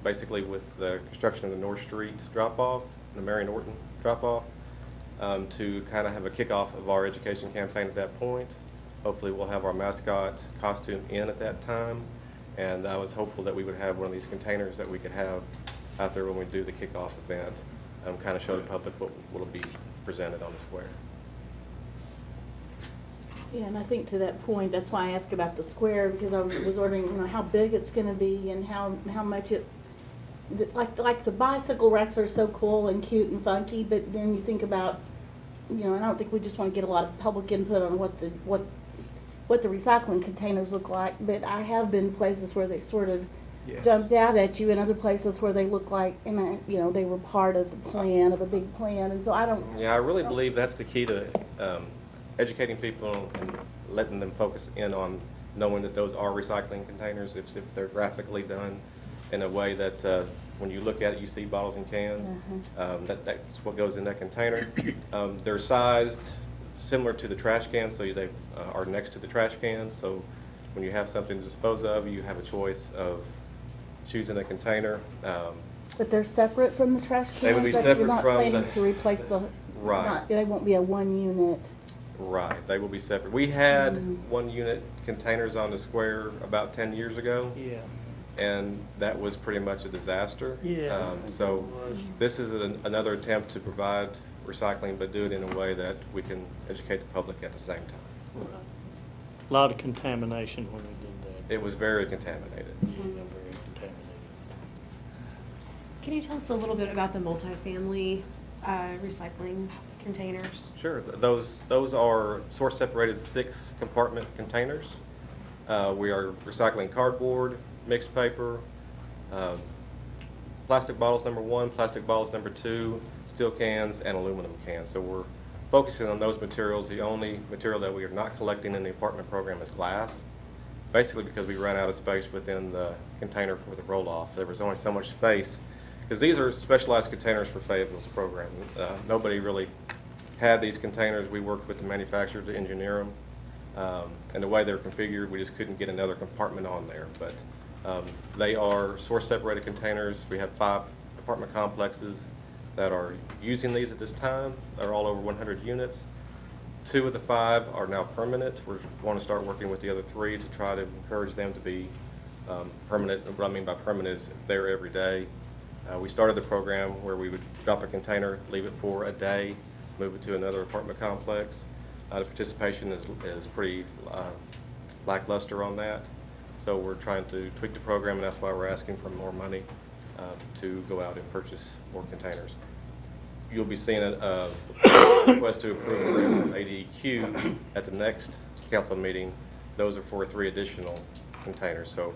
basically with the construction of the North Street drop-off, the Mary Norton drop-off, to kind of have a kickoff of our education campaign at that point. Hopefully we'll have our mascot costume in at that time, and I was hopeful that we would have one of these containers that we could have out there when we do the kickoff event, kind of show the public what will be presented on the square. Yeah, and I think to that point, that's why I asked about the square, because I was wondering, how big it's gonna be and how much it, like the bicycle racks are so cool and cute and funky, but then you think about, and I don't think we just wanna get a lot of public input on what the recycling containers look like, but I have been places where they sort of jumped out at you, and other places where they look like, they were part of the plan, of a big plan, and so I don't. Yeah, I really believe that's the key to educating people and letting them focus in on knowing that those are recycling containers, if they're graphically done in a way that when you look at it, you see bottles and cans. That's what goes in that container. They're sized similar to the trash cans, so they are next to the trash cans. So when you have something to dispose of, you have a choice of choosing a container. But they're separate from the trash cans? They would be Like, separate you're not from planning the- to replace the, Right. they won't be a one unit. Right, they will be separate. We had one unit containers on the square about 10 years ago. Yeah. And that was pretty much a disaster. Yeah. So this is another attempt to provide recycling, but do it in a way that we can educate the public at the same time. A lot of contamination when we did that. It was very contaminated. Yeah, very contaminated. Can you tell us a little bit about the multifamily recycling containers? Sure. Those are source-separated 6-compartment containers. We are recycling cardboard, mixed paper, plastic bottles number 1, plastic bottles number 2, steel cans, and aluminum cans. So we're focusing on those materials. The only material that we are not collecting in the apartment program is glass, basically because we ran out of space within the container for the roll-off. There was only so much space, because these are specialized containers for Fayetteville's program. Nobody really had these containers. We worked with the manufacturer to engineer them. And the way they're configured, we just couldn't get another compartment on there. But they are source-separated containers. We have 5 apartment complexes that are using these at this time. They're all over 100 units. 2 of the 5 are now permanent. We want to start working with the other 3 to try to encourage them to be permanent. What I mean by permanent is there every day. We started the program where we would drop a container, leave it for a day, move it to another apartment complex. The participation is pretty lackluster on that. So we're trying to tweak the program, and that's why we're asking for more money to go out and purchase more containers. You'll be seeing a request to approve a grant from ADEQ at the next council meeting. Those are for 3 additional containers. So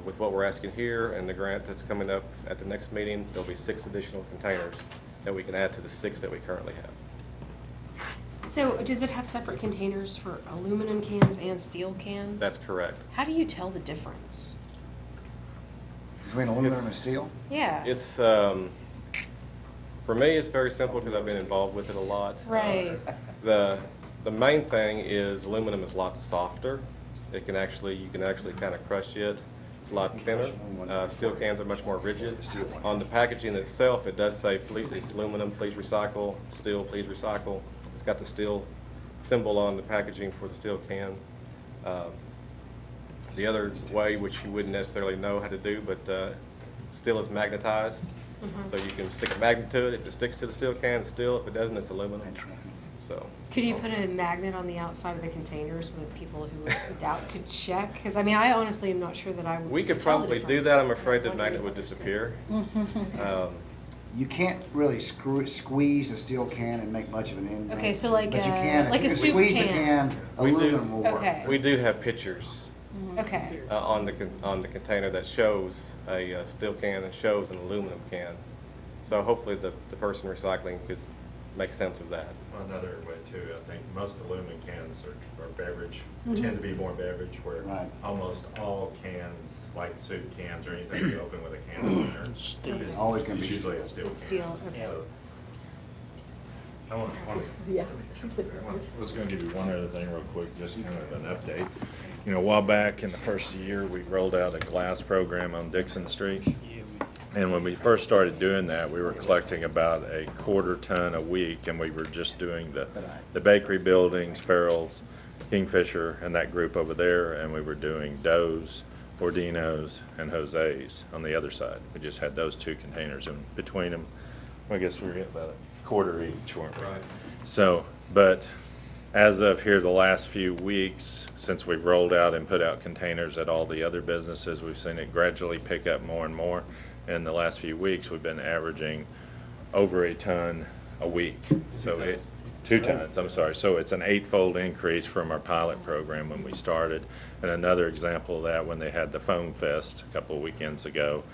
with what we're asking here and the grant that's coming up at the next meeting, there'll be 6 additional containers that we can add to the 6 that we currently have. So does it have separate containers for aluminum cans and steel cans? That's correct. How do you tell the difference? Between aluminum and steel? Yeah. It's, for me, it's very simple because I've been involved with it a lot. Right. The main thing is aluminum is a lot softer. You can actually kind of crush it. It's a lot thinner. Steel cans are much more rigid. On the packaging itself, it does say it's aluminum, please recycle, steel, please recycle. It's got the steel symbol on the packaging for the steel can. The other way, which you wouldn't necessarily know how to do, but steel is magnetized. So you can stick a magnet to it. If it sticks to the steel can, it's steel. If it doesn't, it's aluminum. So. Could you put a magnet on the outside of the container so that people who doubt could check? Because I mean, I honestly am not sure that I would. We could probably do that. I'm afraid the magnet would disappear. You can't really squeeze a steel can and make much of an indent. Okay, so like but you a- can, like if a you soup squeeze the can. can, We do- aluminum will work. Okay. We do have pictures Okay. on the container that shows a steel can and shows an aluminum can. So hopefully the person recycling could make sense of that. Another way too, I think most of the aluminum cans are beverage, Mhm. tend to be more beverage, where Right. almost all cans, like soup cans or anything you open with a can opener. Steel. is Always gonna be usually a steel It's can. steel, okay. So, I Yeah. was going to give you one other thing real quick, just kind of an update. You know, a while back in the first year, we rolled out a glass program on Dixon Street. And when we first started doing that, we were collecting about a quarter ton a week, and we were just doing the bakery buildings, Farrell's, Kingfisher, and that group over there, and we were doing Doe's, Bordino's, and Jose's on the other side. We just had those two containers, and between them, I guess we were getting about a quarter each, weren't we? Right. So, but as of here, the last few weeks, since we've rolled out and put out containers at all the other businesses, we've seen it gradually pick up more and more. In the last few weeks, we've been averaging over a ton a week. So it, 2 tons, I'm sorry. So it's an 8-fold increase from our pilot program when we started. And another example of that, when they had the Foam Fest a couple of weekends ago,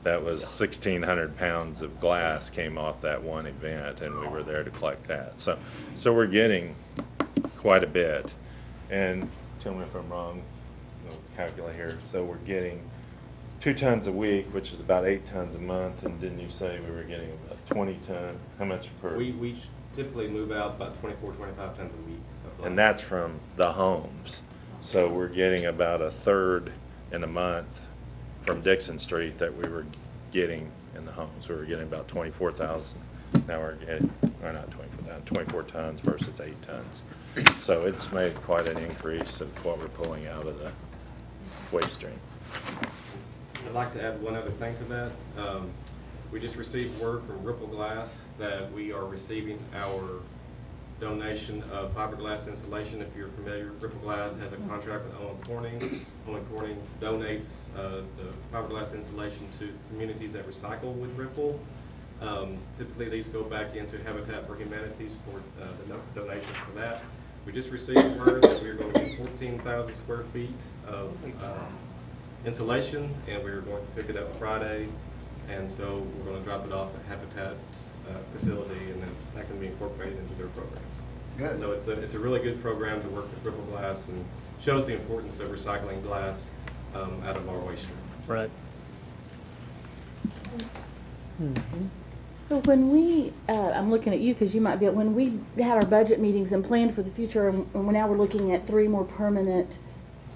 that was 1,600 pounds of glass came off that one event, and we were there to collect that. So we're getting quite a bit. And tell me if I'm wrong, I'll calculate here. So we're getting 2 tons a week, which is about 8 tons a month. And didn't you say we were getting about 20 ton? How much per? We typically move out about 24, 25 tons a week. of glass. And that's from the homes. So we're getting about a third in a month from Dixon Street that we were getting in the homes. We were getting about 24,000. Now we're getting, or not 24,000, 24 tons versus 8 tons. So it's made quite an increase of what we're pulling out of the waste stream. I'd like to add one other thing to that. We just received word from Ripple Glass that we are receiving our donation of fiberglass insulation. If you're familiar, Ripple Glass has a contract with Owen Corning. Owen Corning donates the fiberglass insulation to communities that recycle with Ripple. Typically, these go back into Habitat for Humanities for the donation for that. We just received word that we're going to get 14,000 square feet of insulation, and we're going to pick it up Friday. And so we're going to drop it off at Habitat's facility, and then that can be incorporated into their programs. Good. So it's a really good program to work with Ripple Glass, and shows the importance of recycling glass out of our waste stream. Right. So when we, I'm looking at you because you might be, when we had our budget meetings and planned for the future, and now we're looking at 3 more permanent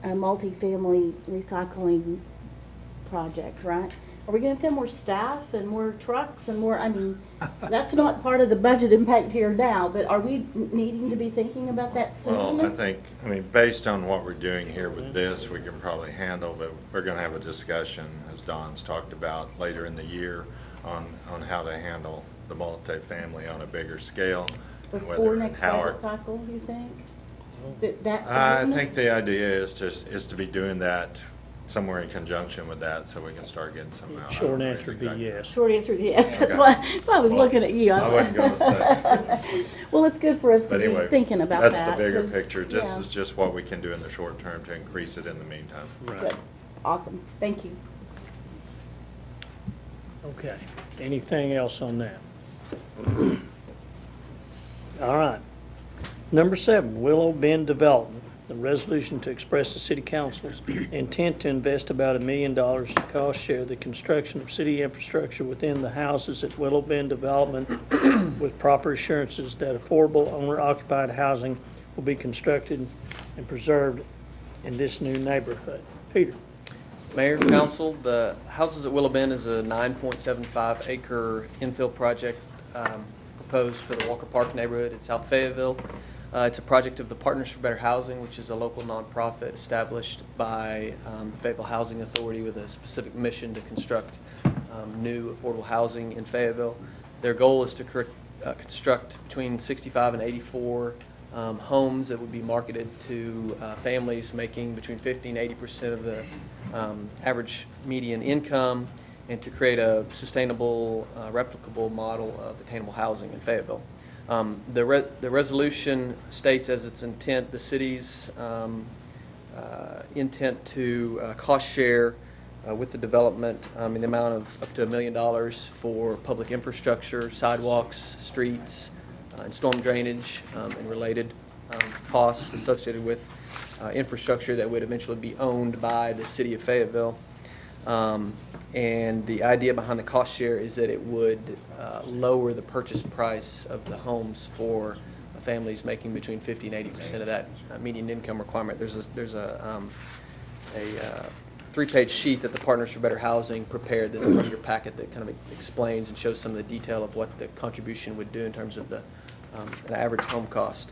multifamily recycling projects, right? Are we going to have more staff and more trucks and more, I mean, that's not part of the budget impact here now, but are we needing to be thinking about that soon? Well, I mean, based on what we're doing here with this, we can probably handle, but we're going to have a discussion, as Don's talked about, later in the year on how to handle the multifamily on a bigger scale. and Before whether next how our- budget cycle, you think? Is it that I soon? think the idea is to be doing that somewhere in conjunction with that, so we can start getting some out. Short answer would be yes. Short answer is yes. That's Okay. why I was Well, looking at you. I wasn't gonna say. Well, it's good for us to But be anyway, thinking about that. that's the bigger 'cause- picture. This yeah. is just what we can do in the short term to increase it in the meantime. Good. Awesome. Thank you. Okay. Anything else on that? All right. Number 7, Willow Bend Development. The resolution to express the city council's intent to invest about $1 million to cost share the construction of city infrastructure within the houses at Willow Bend Development with proper assurances that affordable owner-occupied housing will be constructed and preserved in this new neighborhood. Peter. Mayor, council, the houses at Willow Bend is a 9.75 acre infill project proposed for the Walker Park neighborhood in South Fayetteville. It's a project of the Partners for Better Housing, which is a local nonprofit established by the Fayetteville Housing Authority with a specific mission to construct new affordable housing in Fayetteville. Their goal is to construct between 65 and 84 homes that would be marketed to families making between 50 and 80% of the average median income, and to create a sustainable, replicable model of attainable housing in Fayetteville. The resolution states as its intent the city's intent to cost share with the development in the amount of up to $1 million for public infrastructure, sidewalks, streets, and storm drainage and related costs associated with infrastructure that would eventually be owned by the city of Fayetteville. And the idea behind the cost share is that it would lower the purchase price of the homes for families making between 50 and 80% of that median income requirement. There's a 3-page sheet that the Partners for Better Housing prepared that's part of your packet that kind of explains and shows some of the detail of what the contribution would do in terms of the an average home cost.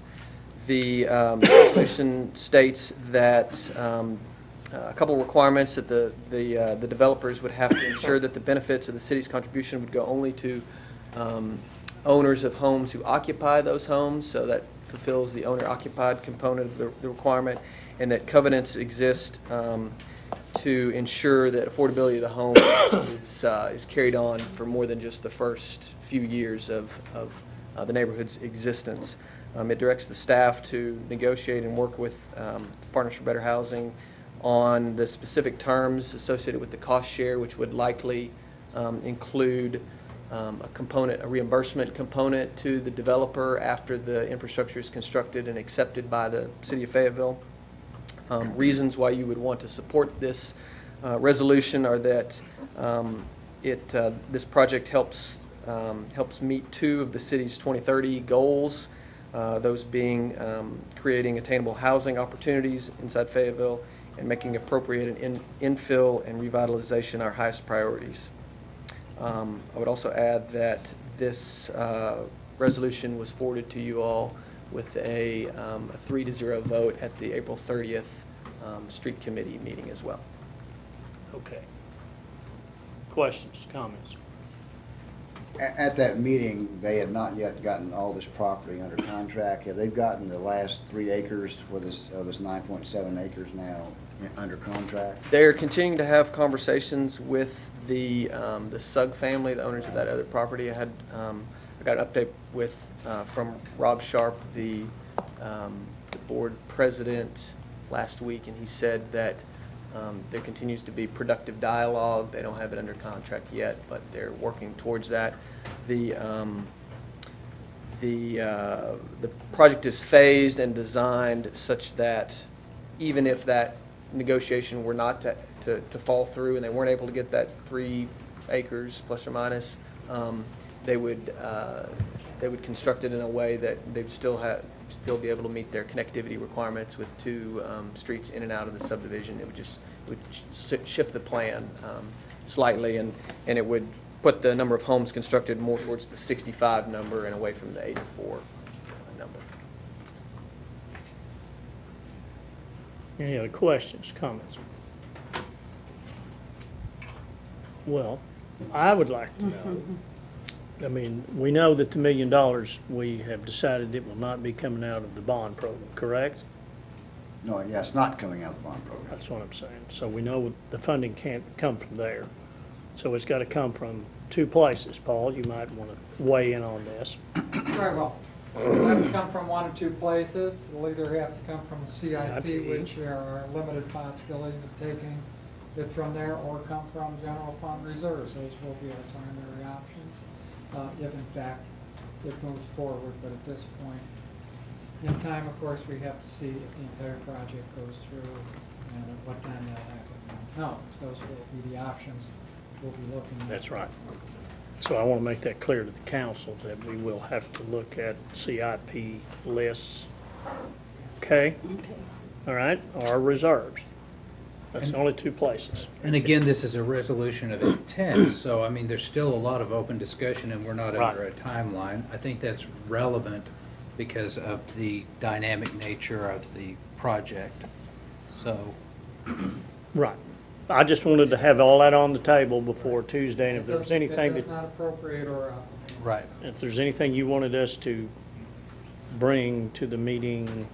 The resolution states that a couple of requirements that the developers would have to ensure that the benefits of the city's contribution would go only to owners of homes who occupy those homes, so that fulfills the owner-occupied component of the requirement, and that covenants exist to ensure that affordability of the home is carried on for more than just the first few years of the neighborhood's existence. It directs the staff to negotiate and work with Partners for Better Housing on the specific terms associated with the cost share, which would likely include a reimbursement component to the developer after the infrastructure is constructed and accepted by the city of Fayetteville. Reasons why you would want to support this resolution are that this project helps meet 2 of the city's 2030 goals, those being creating attainable housing opportunities inside Fayetteville and making appropriate and infill and revitalization our highest priorities. I would also add that this resolution was forwarded to you all with a 3-0 vote at the April 30th street committee meeting as well. Okay. Questions, comments? At that meeting, they had not yet gotten all this property under contract. Have they gotten the last 3 acres for this 9.7 acres now under contract? They're continuing to have conversations with the Sugg family, the owners of that other property. I got an update from Rob Sharp, the board president, last week, and he said that there continues to be productive dialogue. They don't have it under contract yet, but they're working towards that. The project is phased and designed such that even if that negotiation were not to fall through and they weren't able to get that 3 acres plus or minus, they would construct it in a way that they'd still be able to meet their connectivity requirements with 2 streets in and out of the subdivision. It would shift the plan slightly, and it would put the number of homes constructed more towards the 65 number and away from the 84 number. Any other questions, comments? Well, I would like to know, I mean, we know that the $1 million, we have decided it will not be coming out of the bond program, correct? No, yeah, it's not coming out of the bond program. That's what I'm saying. So we know the funding can't come from there. So it's got to come from 2 places. Paul, you might want to weigh in on this. Very well. It'll have to come from 1 or 2 places. It'll either have to come from the CIP, which there are limited possibilities of taking it from there, or come from general fund reserves. Those will be our primary options, if in fact it moves forward. But at this point in time, of course, we have to see if the entire project goes through and at what time that'll happen. No, those will be the options we'll be looking at. That's right. So I want to make that clear to the council that we will have to look at CIP lists. Okay? All right, or reserves. That's only 2 places. And again, this is a resolution of intent, so I mean, there's still a lot of open discussion and we're not under a timeline. I think that's relevant because of the dynamic nature of the project, so. Right. I just wanted to have all that on the table before Tuesday, and if there was anything It's not appropriate or right. If there's anything you wanted us to bring to the meeting.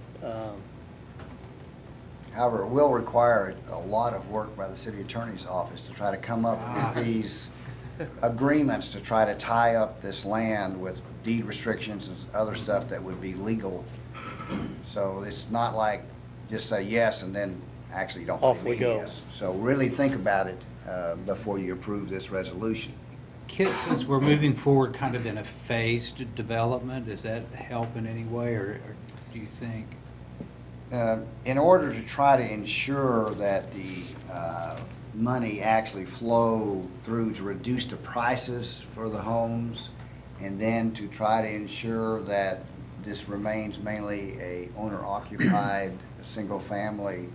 However, it will require a lot of work by the city attorney's office to try to come up with these agreements to try to tie up this land with deed restrictions and other stuff that would be legal. So it's not like just say yes and then actually don't Off we mean go. yes. So really think about it before you approve this resolution. Kit, since we're moving forward kind of in a phased development, does that help in any way, or do you think? In order to try to ensure that the money actually flow through to reduce the prices for the homes, and then to try to ensure that this remains mainly a owner-occupied, single-family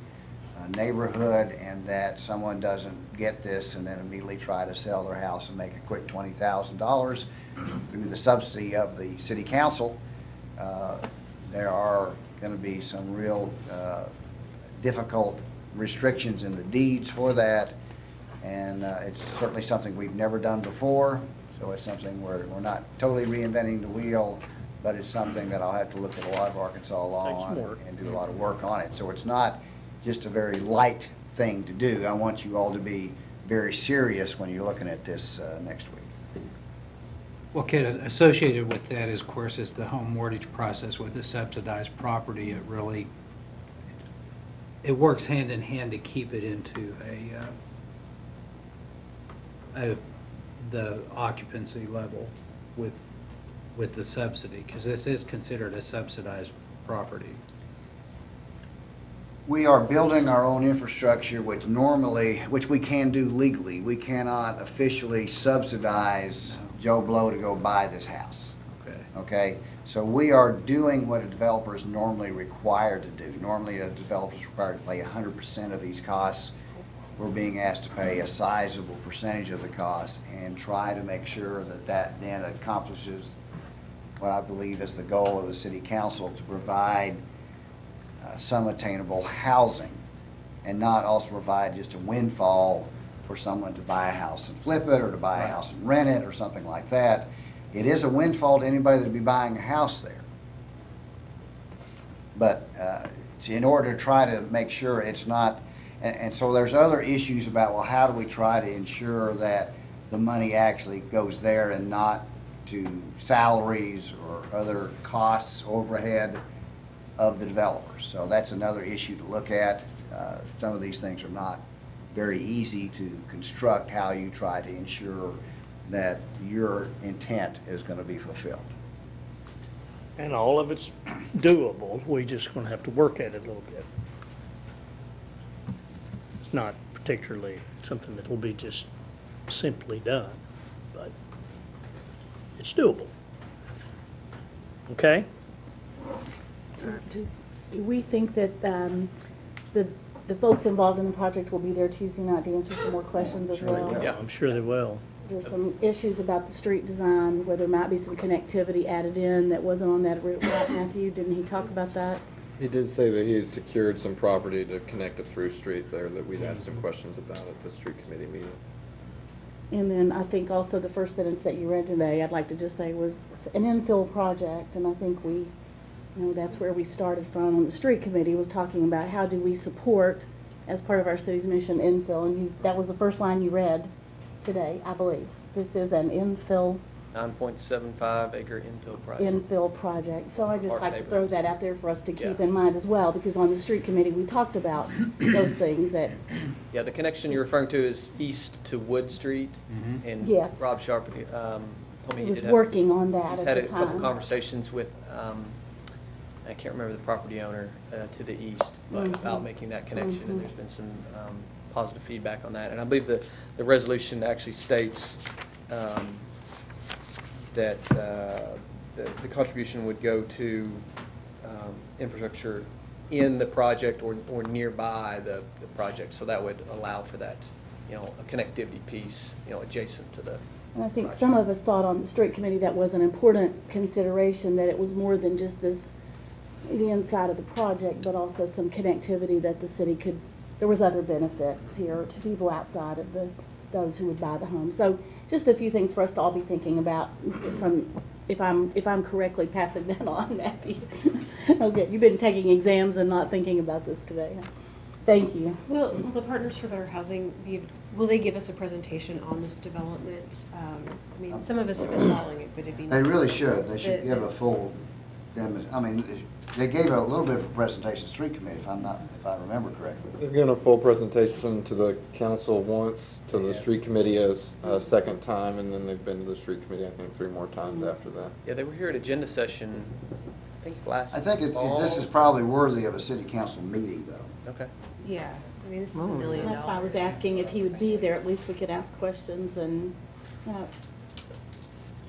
neighborhood, and that someone doesn't get this and then immediately try to sell their house and make a quick $20,000 through the subsidy of the city council. There are going to be some real difficult restrictions in the deeds for that, and it's certainly something we've never done before, so it's something we're not totally reinventing the wheel, but it's something that I'll have to look at a lot of Arkansas law on and do a lot of work on it. So it's not just a very light thing to do. I want you all to be very serious when you're looking at this next week. Well, Kid, associated with that, is, of course, is the home mortgage process with the subsidized property. It really, it works hand in hand to keep it into the occupancy level with the subsidy, because this is considered a subsidized property. We are building our own infrastructure, which we can do legally. We cannot officially subsidize Joe Blow to go buy this house. Okay? So we are doing what a developer is normally required to do. Normally a developer is required to pay 100% of these costs. We're being asked to pay a sizable percentage of the costs and try to make sure that that then accomplishes what I believe is the goal of the city council, to provide some attainable housing, and not also provide just a windfall for someone to buy a house and flip it, or to buy a house and rent it, or something like that. It is a windfall to anybody that would be buying a house there. But in order to try to make sure it's not, and so there's other issues about, well, how do we try to ensure that the money actually goes there and not to salaries or other costs, overhead of the developers. So that's another issue to look at. Some of these things are not very easy to construct, how you try to ensure that your intent is going to be fulfilled. And all of it's doable. We're just going to have to work at it a little bit. It's not particularly something that will be just simply done, but it's doable. Okay? Do we think that the folks involved in the project will be there Tuesday night to answer some more questions as well? Yeah, I'm sure they will. There's some issues about the street design, where there might be some connectivity added in that wasn't on that route. Right, Matthew, didn't he talk about that? He did say that he had secured some property to connect a through street there that we'd asked some questions about at the street committee meeting. And then I think also the first sentence that you read today, I'd like to just say, was an infill project, and I think we, that's where we started from on the street committee, was talking about how do we support, as part of our city's mission, infill, and that was the first line you read today, I believe. This is an infill 9.75 acre infill project. So I just Park like to neighborhood. throw that out there for us to keep in mind as well, because on the street committee, we talked about those things that. Yeah, the connection you're referring to is east to Wood Street, and Yes. Rob Sharp told me he was did have. working on that He's at had the a couple time. conversations with, I can't remember the property owner to the east, but about making that connection, and there's been some positive feedback on that. And I believe the resolution actually states that the contribution would go to infrastructure in the project or nearby the project. So that would allow for that, a connectivity piece, adjacent to the. And I think some of us thought on the street committee that was an important consideration, that it was more than just this, the inside of the project, but also some connectivity that the city could, there was other benefits here to people outside of those who would buy the home. So just a few things for us to all be thinking about, from, if I'm correctly passing that on, Matthew. Okay, you've been taking exams and not thinking about this today. Huh? Thank you. Will the Partners for Better Housing will they give us a presentation on this development? I mean, some of us have been following it, but it'd be nice. They really should. They should give a full demo. I mean, they gave a little bit of a presentation to the street committee, if I remember correctly. They've given a full presentation to the council once, to the street committee a second time, and then they've been to the street committee, I think, 3 more times after that. Yeah, they were here at agenda session I think glasses. I think this is probably worthy of a city council meeting, though. Okay. Yeah, I mean, this is $1 million. That's why I was asking if he would be there, at least we could ask questions and,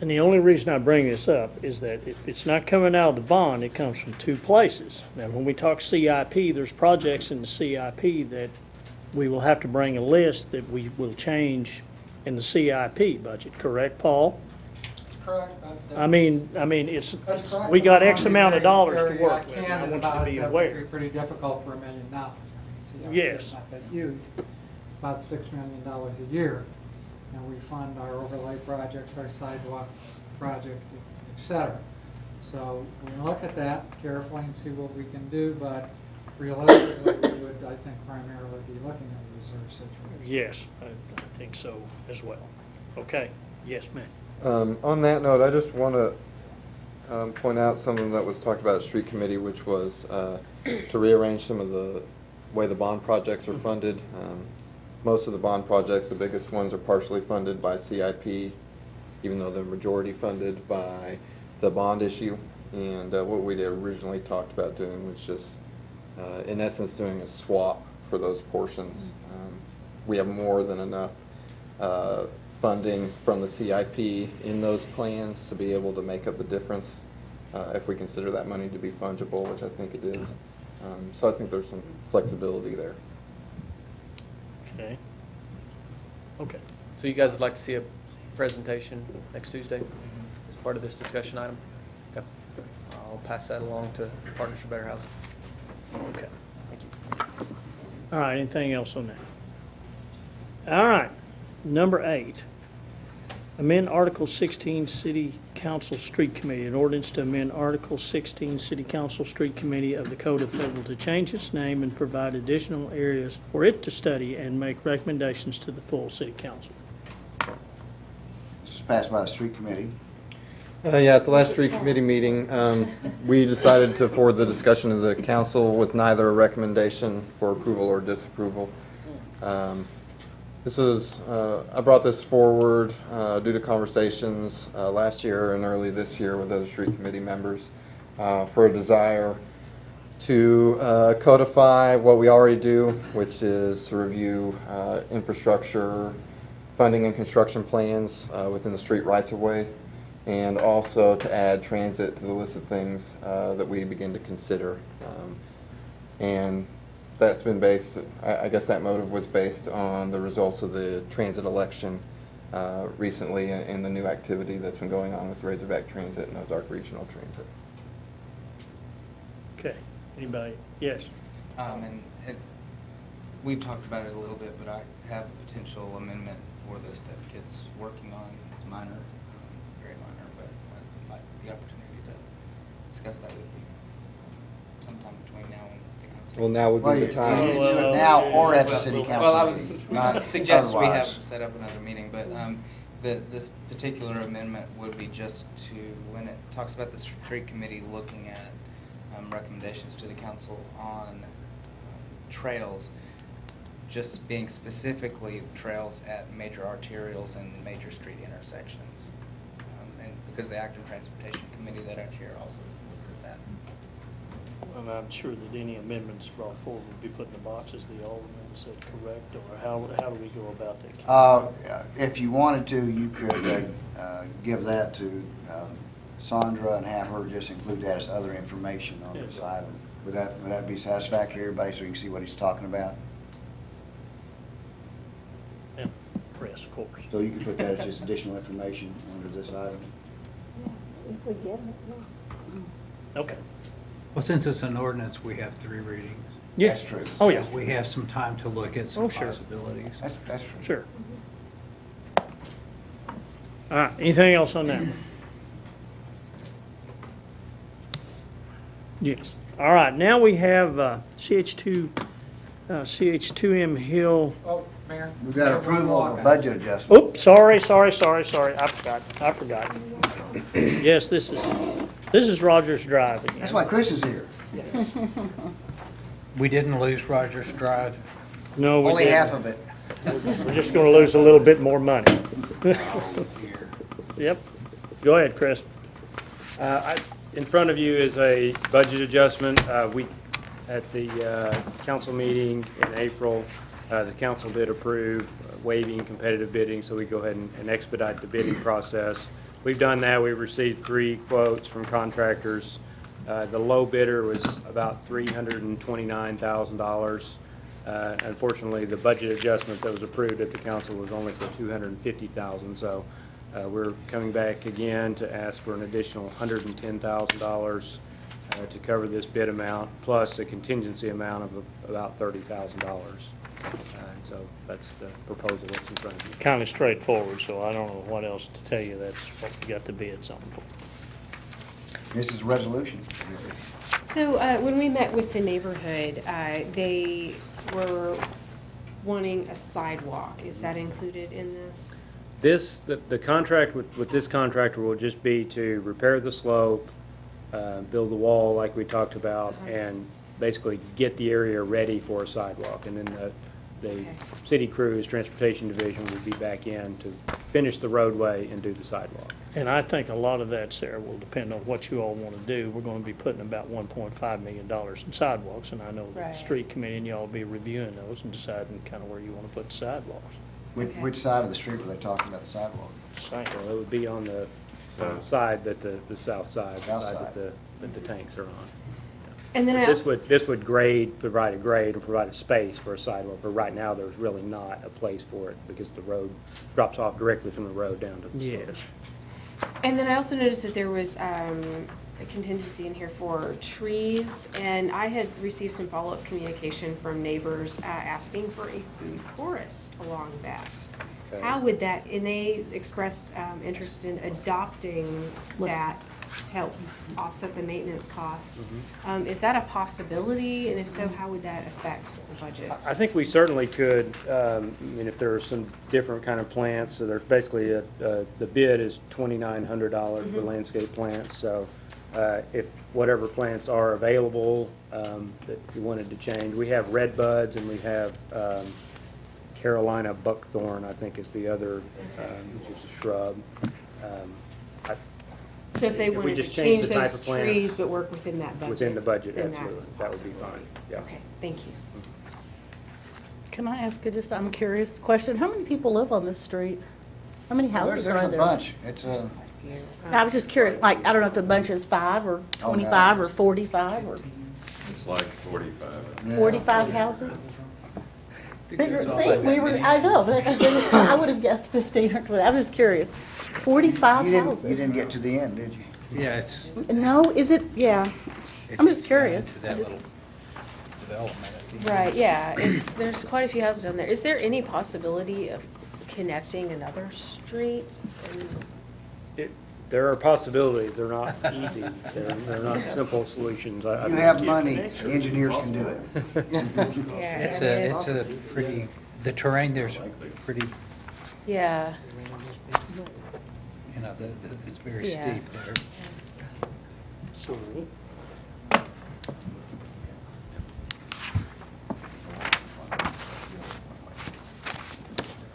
And the only reason I bring this up is that if it's not coming out of the bond, it comes from two places. Now, when we talk CIP, there's projects in the CIP that we will have to bring a list that we will change in the CIP budget, correct, Paul? Correct. I mean, it's, That's correct. we got X amount of dollars to Very, work with. I candid want you about to it. be That would aware. be pretty difficult for $1 million. CIP Yes. is not that huge, about $6 million a year. And we fund our overlay projects, our sidewalk projects, et cetera. So we look at that carefully and see what we can do, but realistically, we would, I think, primarily be looking at the reserve situation. Yes, I think so as well. Okay, yes, ma'am. On that note, I just want to point out something that was talked about at street committee, which was to rearrange some of the way the bond projects are funded. Most of the bond projects, the biggest ones, are partially funded by CIP, even though they're majority funded by the bond issue. And what we originally talked about doing was just, in essence, doing a swap for those portions. We have more than enough funding from the CIP in those plans to be able to make up the difference if we consider that money to be fungible, which I think it is. So I think there's some flexibility there. Okay. Okay. So you guys would like to see a presentation next Tuesday as part of this discussion item? Okay. I'll pass that along to Partners for Better Housing. Okay. Thank you. All right, anything else on that? All right, number 8. Amend Article 16 City Council Street Committee. An ordinance to amend Article 16 City Council Street Committee of the Code of Federal to change its name and provide additional areas for it to study and make recommendations to the full City Council. This was passed by the street committee. Yeah, at the last street committee meeting, we decided to forward the discussion to the council with neither a recommendation for approval or disapproval. I brought this forward due to conversations last year and early this year with other street committee members for a desire to codify what we already do, which is to review infrastructure, funding and construction plans within the street rights-of-way, and also to add transit to the list of things that we begin to consider. And that's been based, I guess that motive was based on the results of the transit election recently and the new activity that's been going on with Razorback Transit and Ozark Regional Transit. Okay, anybody? Yes. We've talked about it a little bit, but I have a potential amendment for this that Kit's working on. It's minor, very minor, but I'd like the opportunity to discuss that with you sometime between now and the council. Well, now would be the time. You can do it now or at the city council Well, I meeting, was not suggest we have otherwise. set up another meeting, but this particular amendment would be just to, when it talks about the street committee looking at recommendations to the council on trails, just being specifically trails at major arterials and major street intersections. And because the Acton Transportation Committee that I chair also looks at that. And I'm sure that any amendments brought forward would be put in the boxes, the alderman, is that correct? Or how do we go about that? If you wanted to, you could give that to Sandra and have her just include that as other information on this item. Would that be satisfactory to everybody so you can see what he's talking about? Yeah, press, of course. So you can put that as just additional information under this item? if we get it, Okay. Well, since it's an ordinance, we have 3 readings. Yes. That's true. Oh, yeah. We have some time to look at some Oh, sure. possibilities. That's true. Sure. All right, anything else on that? Yes. All right, now we have CH2M Hill. Oh, Mayor. We've got approval of a budget adjustment. Oops, sorry. I forgot. Yes, this is Rogers Drive again. That's why Chris is here. We didn't lose Rogers Drive. No, we Only didn't. half of it. We're just going to lose a little bit more money. Yep. Go ahead, Chris. In front of you is a budget adjustment. At the council meeting in April, the council did approve waiving competitive bidding, so we go ahead and expedite the bidding process. We've done that. We received 3 quotes from contractors. The low bidder was about $329,000. Unfortunately, the budget adjustment that was approved at the council was only for $250,000. So we're coming back again to ask for an additional $110,000 to cover this bid amount, plus a contingency amount of about $30,000. So that's the proposal that's in front of you. Kind of straightforward, so I don't know what else to tell you. That's what we got the bids on for. This is a resolution. So when we met with the neighborhood, they were wanting a sidewalk. Is that included in this? The contract with this contractor will just be to repair the slope, build the wall like we talked about, and basically get the area ready for a sidewalk. And then the city crews, transportation division will be back in to finish the roadway and do the sidewalk. And I think a lot of that, Sarah, will depend on what you all want to do. We're going to be putting about $1.5 million in sidewalks, and I know the street committee and y'all will be reviewing those and deciding kind of where you want to put the sidewalks. Which side of the street were they talking about the sidewalk? Well, it would be on the side that the south side, the side that the tanks are on. And then This would provide a grade and provide a space for a sidewalk, but right now there's really not a place for it because the road drops off directly from the road down to the slope. Yes. And then I also noticed that there was a contingency in here for trees, and I had received some follow-up communication from neighbors asking for a food forest along that. Okay. How would that, and they expressed interest in adopting that to help offset the maintenance costs. Is that a possibility? And if so, how would that affect the budget? I think we certainly could, I mean, if there are some different kind of plants, so there's basically the bid is $2,900 for landscape plants, so if whatever plants are available that you wanted to change, we have red buds and we have Carolina buckthorn, I think is the other, which is a shrub. So if they wanted to change those trees but work within that budget? Within the budget, then absolutely. That would be fine, yeah. Okay, thank you. Can I ask you just, I'm curious question, how many people live on this street? How many houses are there? There's a bunch. It's a. I was just curious, like, I don't know if a bunch is 5 or 25 or 45 or It's like 45. 45 houses? Figure, see, I know, but I would have guessed 15 or 20. I was just curious. 45 houses. You didn't get to the end, did you? Yeah, it's. No, is it? Yeah. I'm just curious. That little development. Right, yeah, there's quite a few houses down there. Is there any possibility of connecting another street? There are possibilities, they're not easy, they're not simple solutions. You have money, engineers can do it. It's a pretty, the terrain there's pretty, Yeah. you know, it's very Yeah. steep there.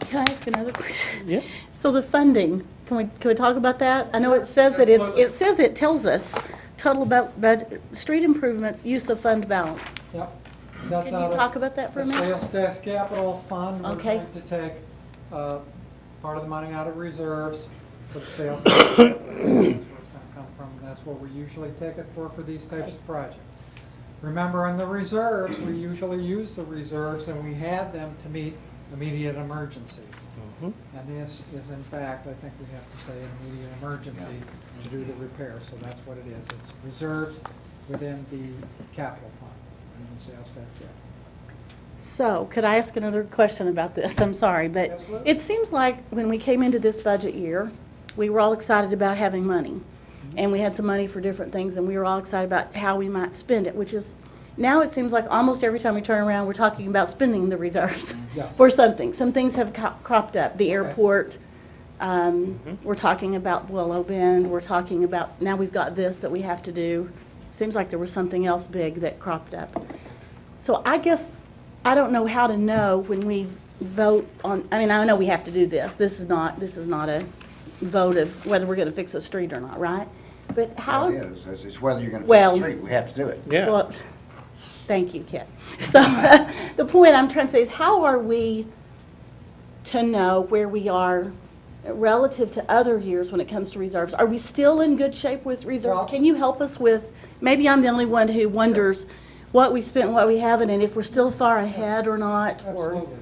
Can I ask another question? Yeah. So the funding, can we talk about that? I know it says that it tells us total budget, street improvements, use of fund balance. Yep. Can you talk about that for a minute? Sales tax capital fund, we're Okay. going to take part of the money out of reserves for the sales tax. That's where it's going to come from. That's what we usually take it for these types of projects. Remember, in the reserves, we usually use the reserves and we have them to meet immediate emergencies. And this is, in fact, I think we have to say an immediate emergency to do the repair. So that's what it is. It's reserves within the capital fund and the sales tax capital. So, could I ask another question about this? I'm sorry, but Absolutely. it seems like when we came into this budget year, we were all excited about having money. And we had some money for different things, and we were all excited about how we might spend it, which is, now it seems like almost every time we turn around, we're talking about spending the reserves Yes. for something. Some things have cropped up. The airport, we're talking about Willow Bend, we're talking about, now we've got this that we have to do. Seems like there was something else big that cropped up. So I guess, I don't know how to know when we vote on, I mean, I know we have to do this. This is not a vote of whether we're going to fix a street or not, right? But how? It is. It's whether you're going to fix Well- the street. We have to do it. Well, thank you, Kit. So the point I'm trying to say is how are we to know where we are relative to other years when it comes to reserves? Are we still in good shape with reserves? Well- Can you help us with, maybe I'm the only one who wonders what we spent and what we haven't, and if we're still far ahead or not, or, Absolutely.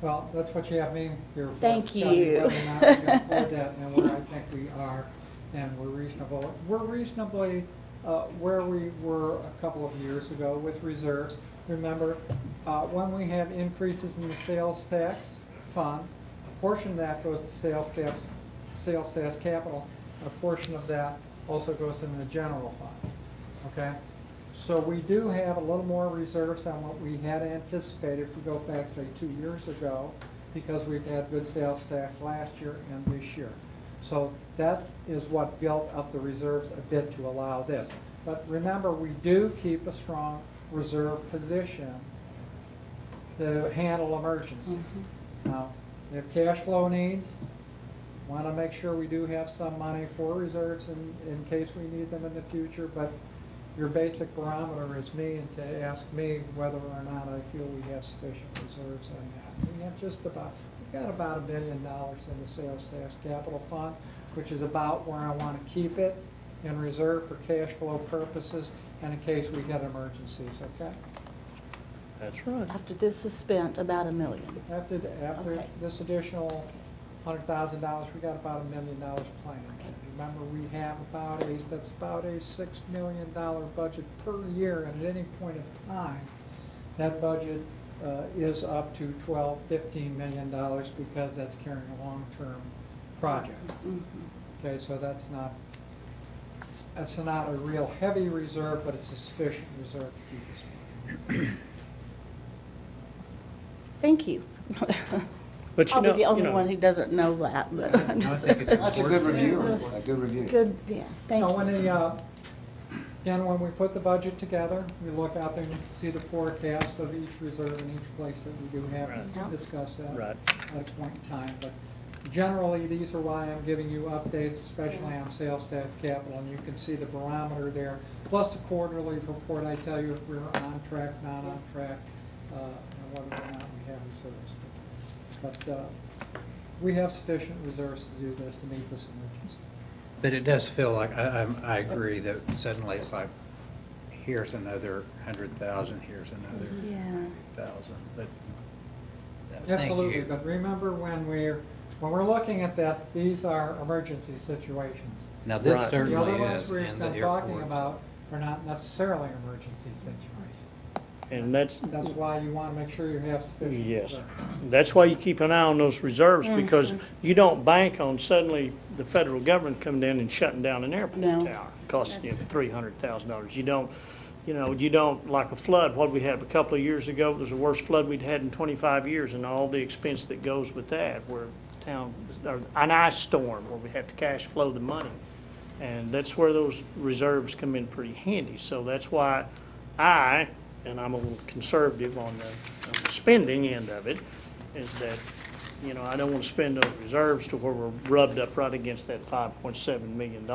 Well, that's what you have me here for. Thank to tell you you. whether or not we can afford that and where I think we are, and we're reasonable. We're reasonably where we were a couple of years ago with reserves. Remember, when we have increases in the sales tax fund, a portion of that goes to sales tax capital. A portion of that also goes in the general fund, okay? So we do have a little more reserves than what we had anticipated if we go back, say, 2 years ago, because we've had good sales tax last year and this year. So that is what built up the reserves a bit to allow this. But remember, we do keep a strong reserve position to handle emergencies. Now, if cash flow needs, want to make sure we do have some money for reserves in case we need them in the future, but your basic barometer is me, and to ask me whether or not I feel we have sufficient reserves on that. We have we've got about $1 million in the sales tax capital fund, which is about where I want to keep it in reserve for cash flow purposes and in case we get emergencies, okay? That's right. after this is spent, about $1 million. After Okay. this additional $100,000, we got about $1 million planned. Remember, we have that's about a $6 million budget per year, and at any point in time, that budget is up to $12, $15 million because that's carrying a long-term project. Okay, so that's not a real heavy reserve, but it's a sufficient reserve to keep us moving. Thank you. But you I'll be know- the only you know- one who doesn't know that, but I'm just. That's a good review, a good review. Good, yeah, thank Now, you. Again, when we put the budget together, we look out there and you can see the forecast of each reserve in each place that we do have. We can discuss that Right. at a point in time. But generally, these are why I'm giving you updates, especially on sales tax capital, and you can see the barometer there, plus the quarterly report. I tell you if we're on track, not on track, and whether or not we have reserves. But we have sufficient reserves to do this, to meet this emergency. But it does feel like, I agree that suddenly it's like, here's another 100,000, here's another Yeah. 1,000, but thank Absolutely, you. but remember when we're looking at this, these are emergency situations. Now, this The certainly other ones is we've in the been talking airport. about are not necessarily emergency situations. And that's, That's why you want to make sure you have sufficient. yes. reserves. That's why you keep an eye on those reserves, because you don't bank on suddenly the federal government coming in and shutting down an airport No. tower, costing you $300,000. You don't, like a flood, what we had a couple of years ago, was the worst flood we'd had in 25 years, and all the expense that goes with that, where the town, or an ice storm, where we have to cash flow the money. And that's where those reserves come in pretty handy. So that's why and I'm a little conservative on the spending end of it, is that, I don't want to spend those reserves to where we're rubbed up right against that $5.7 million,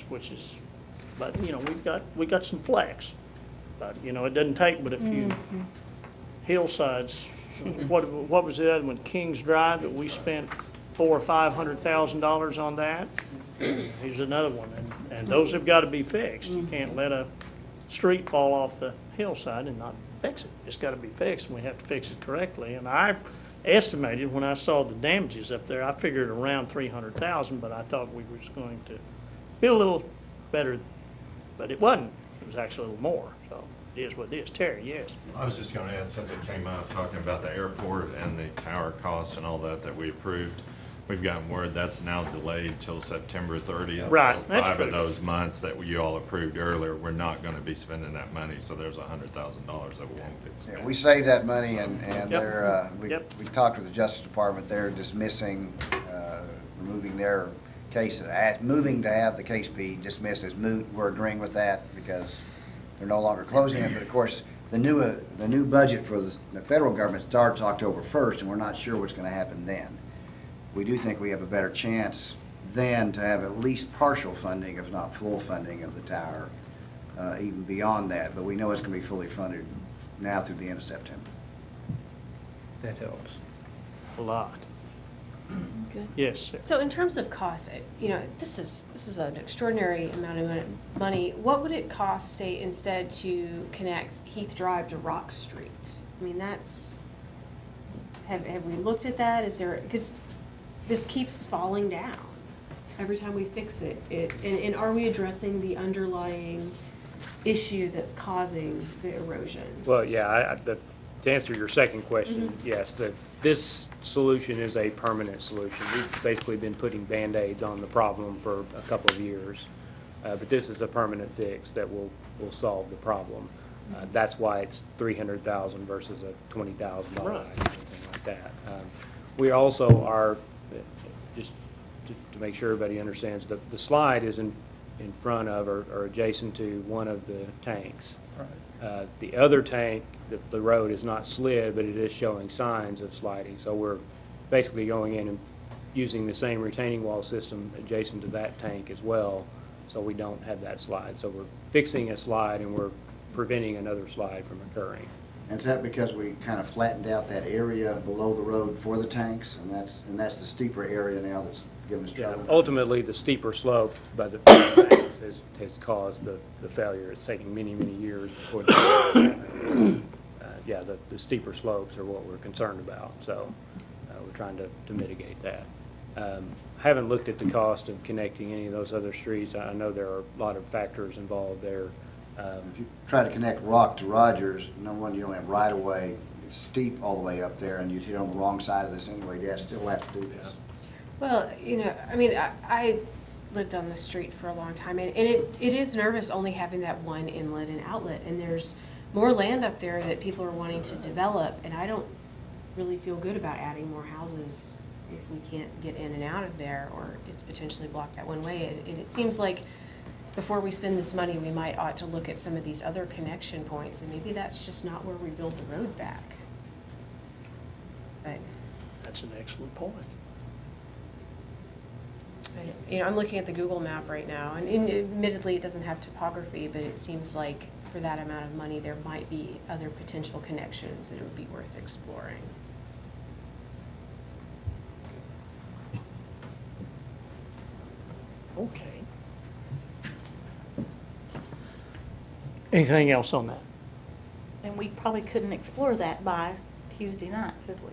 which is, but, we got some flex. But, it doesn't take but a few hillsides. What was the other one, Kings Drive, that we spent $400,000 or $500,000 on that? Here's another one, and those have got to be fixed. You can't let a street fall off the hillside and not fix it. It's got to be fixed, and we have to fix it correctly. And I estimated, when I saw the damages up there, I figured around $300,000, but I thought we was going to be a little better, but it wasn't. It was actually a little more, so it is what it is. Terry, yes? I was just going to add, since it came up, talking about the airport and the tower costs and all that we approved. We've gotten word that's now delayed till September 30th. Right, So that's 5 true. of those months that you all approved earlier, we're not going to be spending that money, so there's $100,000 that won't be spent. Yeah, we saved that money, and Yep. they're, Yep. we talked with the Justice Department, they're dismissing, removing their case, moving to have the case be dismissed as moot. We're agreeing with that because they're no longer closing it, but of course, the new budget for the federal government starts October 1st, and we're not sure what's going to happen then. We do think we have a better chance then to have at least partial funding, if not full funding of the tower, even beyond that. But we know it's going to be fully funded now through the end of September. That helps. A lot. Good. Yes, sir. So in terms of cost, you know, this is an extraordinary amount of money. What would it cost, say, instead to connect Heath Drive to Rock Street? I mean, that's, have we looked at that? Is there, because this keeps falling down every time we fix it. And are we addressing the underlying issue that's causing the erosion? Well, yeah, to answer your second question, yes, this solution is a permanent solution. We've basically been putting Band-Aids on the problem for a couple of years. But this is a permanent fix that will solve the problem. That's why it's $300,000 versus a $20,000 or anything like that. We also are, just to make sure everybody understands, the slide is in front of or adjacent to one of the tanks. The other tank, the road is not slid, but it is showing signs of sliding. So we're basically going in and using the same retaining wall system adjacent to that tank as well, so we don't have that slide. So we're fixing a slide and we're preventing another slide from occurring. And is that because we kind of flattened out that area below the road for the tanks, and that's the steeper area now that's giving us trouble? Ultimately, the steeper slope by the tanks has caused the failure. It's taking many, many years before the steeper slopes are what we're concerned about. So we're trying to mitigate that. Haven't looked at the cost of connecting any of those other streets. I know there are a lot of factors involved there. If you try to connect Rock to Rogers, number one, you don't have right-of-way. It's steep all the way up there, and you'd hit on the wrong side of this anyway. You still have to do this. Well, you know, I mean, I lived on the street for a long time, and it is nervous only having that one inlet and outlet, and there's more land up there that people are wanting to develop, and I don't really feel good about adding more houses if we can't get in and out of there, or it's potentially blocked that one way. And it seems like before we spend this money, we might ought to look at some of these other connection points, and maybe that's just not where we build the road back. But that's an excellent point. You know, I'm looking at the Google map right now, and admittedly, it doesn't have topography, but it seems like for that amount of money, there might be other potential connections that it would be worth exploring. Okay. Anything else on that? And we probably couldn't explore that by Tuesday night, could we?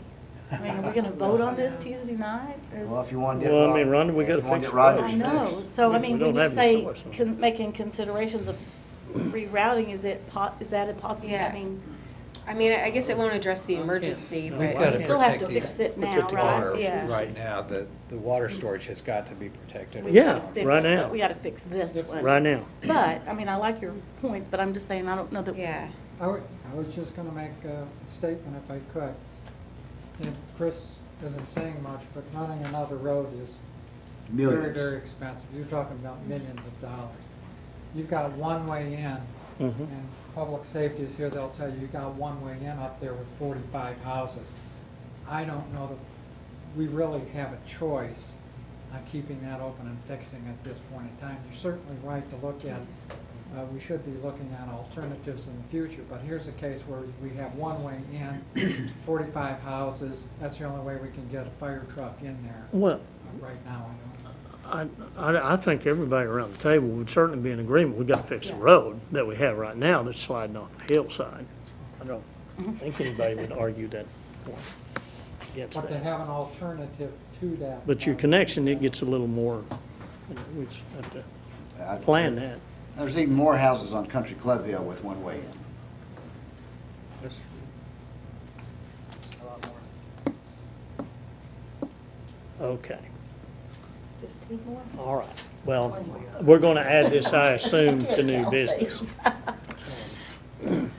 I mean, are we gonna vote on this Tuesday night? Well, if you want to get Well, I mean, Rhonda, we gotta fix Rogers. I know, so I mean, We when don't you have say any choice. making considerations of rerouting, is that a possibility? Yeah. I mean, I guess it won't address the emergency, We've but got to still have to protect fix these it now, water right? Yeah. Right now, the water storage has got to be protected. We Yeah, gotta fix right the- now. We gotta fix this one. Right now. But, I mean, I like your points, but I'm just saying, I don't know that. yeah. I was just gonna make a statement if I could. And Chris isn't saying much, but running another road is very, Millions. very expensive. You're talking about millions of dollars. You've got one way in, and public safety is here, they'll tell you, you've got one way in up there with 45 houses. I don't know that we really have a choice on keeping that open and fixing at this point in time. You're certainly right to look at, we should be looking at alternatives in the future, but here's a case where we have one way in, 45 houses, that's the only way we can get a fire truck in there. Well, Right now, I think everybody around the table would certainly be in agreement. We've got to fix the road that we have right now that's sliding off the hillside. I don't think anybody would argue that point against But to that. have an alternative to that. But your connection, it gets a little more, we just have to plan that. There's even more houses on Country Club Hill with one way in. Okay, 15 more? all right. Well, we're going to add this, I assume, to new business. Is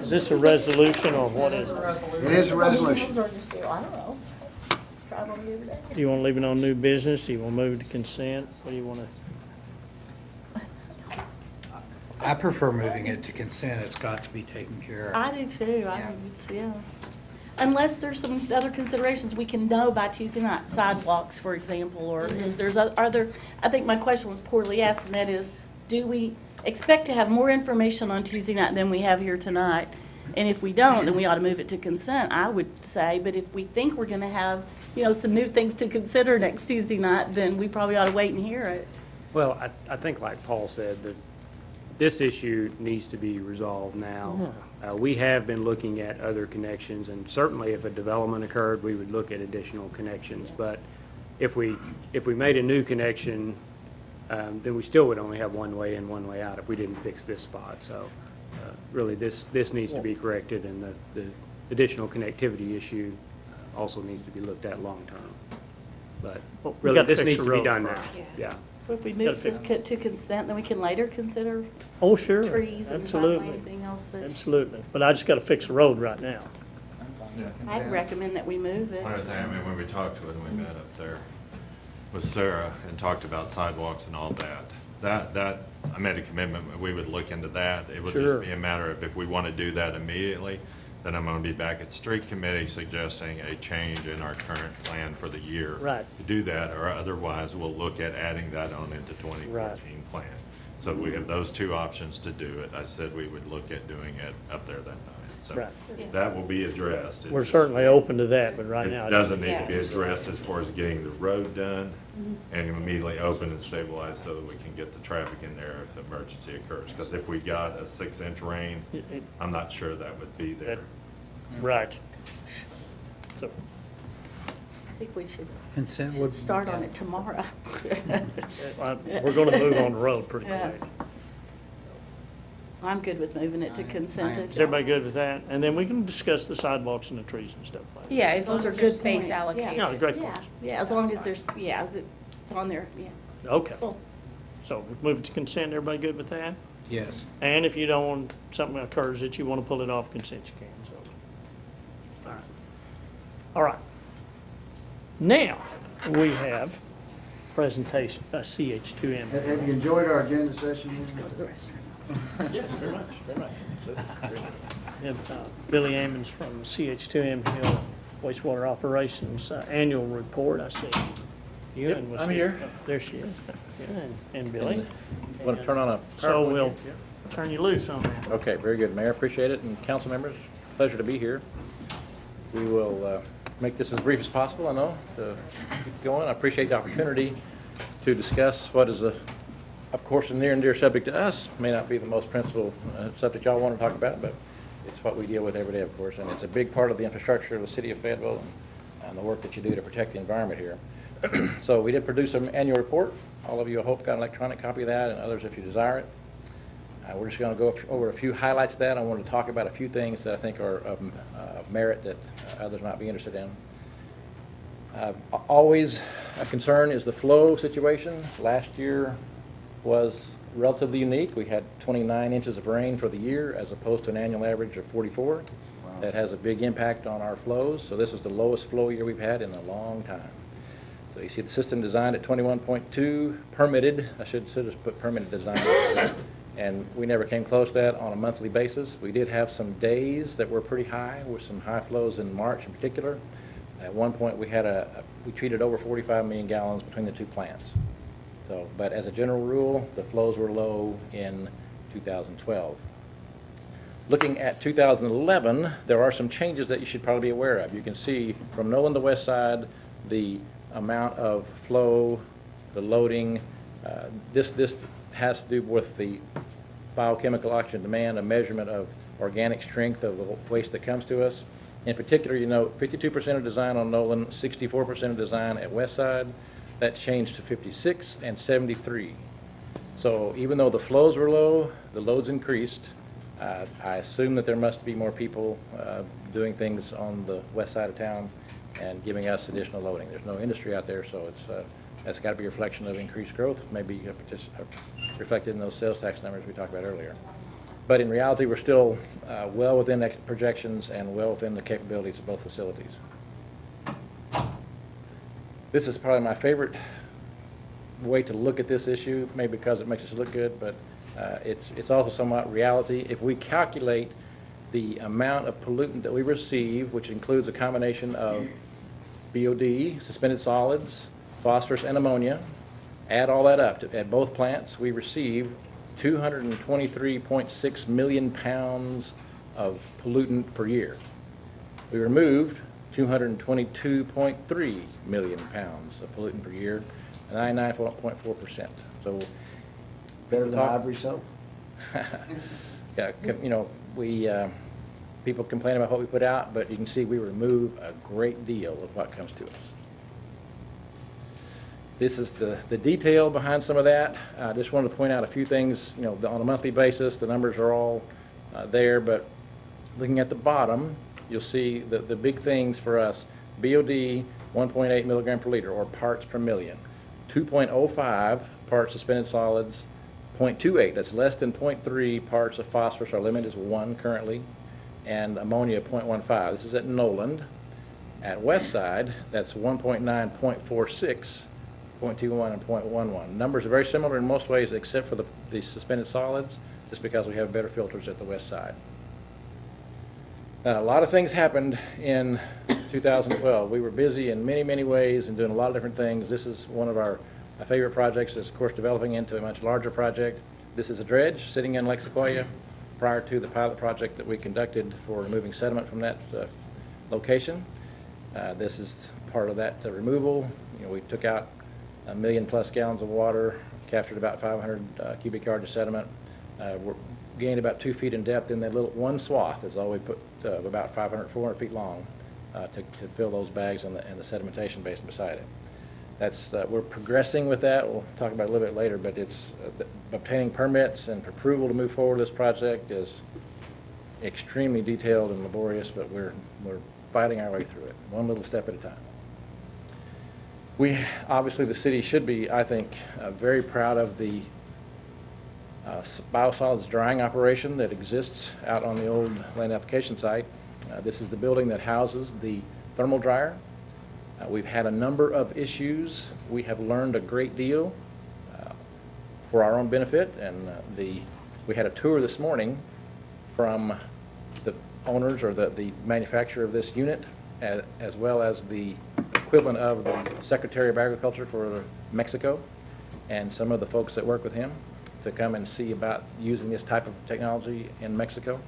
this a resolution or what is it? It is a resolution. I don't know. Try it on the other day. Do you want to leave it on new business? Do you want to move to consent? What do you want to? I prefer moving it to consent. It's got to be taken care of. I do too. Yeah. unless there's some other considerations we can know by Tuesday night, sidewalks, for example, or if there's, are there, I think my question was poorly asked, and that is, do we expect to have more information on Tuesday night than we have here tonight? And if we don't, then we ought to move it to consent, I would say. But if we think we're gonna have, you know, some new things to consider next Tuesday night, then we probably ought to wait and hear it. Well, I think like Paul said, that this issue needs to be resolved now. We have been looking at other connections, and certainly if a development occurred, we would look at additional connections. But if we made a new connection, then we still would only have one way in, one way out if we didn't fix this spot. So really, this needs to be corrected, and the additional connectivity issue also needs to be looked at long-term. But we really, gotta this fix needs the to be road done now. first. Yeah. So if we move this to consent, then we can later consider Oh, sure. trees and Absolutely. anything else that, Absolutely. But I just got to fix the road right now. I'd recommend that we move it. One other thing, I mean, when we talked to it, and we met up there with Sarah and talked about sidewalks and all that, I made a commitment, that we would look into that. It would Sure. just be a matter of if we want to do that immediately, then I'm going to be back at the street committee suggesting a change in our current plan for the year. Right. To do that, or otherwise, we'll look at adding that on into 2014 plan. So we have those two options to do it. I said we would look at doing it up there that night. So Right. that will be addressed. It We're just- certainly open to that, but right now. It doesn't need to be addressed as far as getting the road done and immediately open and stabilized so that we can get the traffic in there if emergency occurs. Because if we got a 6-inch rain, I'm not sure that would be there. Right. So, I think we should Consent would. start on it tomorrow. we're going to move on the road pretty Yeah. quick. I'm good with moving it to consent. Is everybody good with that? And then we can discuss the sidewalks and the trees and stuff like that. Yeah, as long Those are as there's good space points, yeah. allocated. No, great Yeah, points. yeah, as long as there's, yeah, as it's on there, yeah. Okay. Cool. So we move it to consent. Everybody good with that? Yes. And if you don't want, something occurs that you want to pull it off consent, you can, so. All right. All right. Now, we have presentation, CH2M. Have you enjoyed our agenda session? Yes, very much, very much. We have Billy Ammons from CH2M Hill Wastewater Operations Annual Report. I see you. Yep, and was I'm here. Oh, there she is. Yeah, and Billy. Want to turn on a So PowerPoint we'll here? turn you loose on that. Okay, very good, Mayor. Appreciate it, and council members, pleasure to be here. We will make this as brief as possible, I know, to keep going. I appreciate the opportunity to discuss what is of course, a near and dear subject to us. May not be the most principal subject y'all want to talk about, but it's what we deal with every day, of course, and it's a big part of the infrastructure of the city of Fayetteville and the work that you do to protect the environment here. So we did produce an annual report. All of you, I hope, got an electronic copy of that, and others if you desire it. We're just going to go over a few highlights of that. I want to talk about a few things that I think are of merit that others might be interested in. Always a concern is the flow situation. Last year was relatively unique. We had 29 inches of rain for the year as opposed to an annual average of 44. Wow. That has a big impact on our flows. So this was the lowest flow year we've had in a long time. So you see the system designed at 21.2, permitted, I should just put permitted design, and we never came close to that on a monthly basis. We did have some days that were pretty high, with some high flows in March in particular. At one point we had we treated over 45 million gallons between the two plants. So, but as a general rule, the flows were low in 2012. Looking at 2011, there are some changes that you should probably be aware of. You can see from Nolan to West Side, the amount of flow, the loading. This has to do with the biochemical oxygen demand, a measurement of organic strength of the waste that comes to us. In particular, you know, 52% of design on Nolan, 64% of design at West Side. That changed to 56 and 73. So even though the flows were low, the loads increased. I assume that there must be more people doing things on the west side of town and giving us additional loading. There's no industry out there, so that's got to be a reflection of increased growth, maybe just reflected in those sales tax numbers we talked about earlier. But in reality, we're still well within the projections and well within the capabilities of both facilities. This is probably my favorite way to look at this issue, maybe because it makes us look good, but it's also somewhat reality. If we calculate the amount of pollutant that we receive, which includes a combination of BOD, suspended solids, phosphorus, and ammonia, add all that up at both plants, we receive 223.6 million pounds of pollutant per year. We removed 222.3 million pounds of pollutant per year, 99.4%. So Better than Ivory soap. yeah, you know, people complain about what we put out, but you can see we remove a great deal of what comes to us. This is the detail behind some of that. I just wanted to point out a few things, you know, on a monthly basis, the numbers are all there, but looking at the bottom, you'll see the big things for us. BOD, 1.8 milligram per liter, or parts per million. 2.05 parts suspended solids, 0.28, that's less than 0.3 parts of phosphorus. Our limit is 1 currently, and ammonia 0.15. This is at Noland. At Westside, that's 1.9, 0.46, 0.21, and 0.11. Numbers are very similar in most ways except for the suspended solids, just because we have better filters at the west side. A lot of things happened in 2012. We were busy in many, many ways and doing a lot of different things. This is one of our favorite projects. It's, of course, developing into a much larger project. This is a dredge sitting in Lake Sequoia prior to the pilot project that we conducted for removing sediment from that location. This is part of that removal. You know, we took out 1 million+ gallons of water, captured about 500 cubic yards of sediment. We're gained about 2 feet in depth in that little one swath is all we put, about 500, 400 feet long, to fill those bags and the sedimentation basin beside it. That's, we're progressing with that. We'll talk about it a little bit later, but it's obtaining permits and approval to move forward this project is extremely detailed and laborious, but we're fighting our way through it, one little step at a time. We, obviously, the city should be, I think, very proud of the biosolids drying operation that exists out on the old land application site. This is the building that houses the thermal dryer. We've had a number of issues. We have learned a great deal for our own benefit, and we had a tour this morning from the owners or the manufacturer of this unit, as well as the equivalent of the Secretary of Agriculture for Mexico and some of the folks that work with him, to come and see about using this type of technology in Mexico.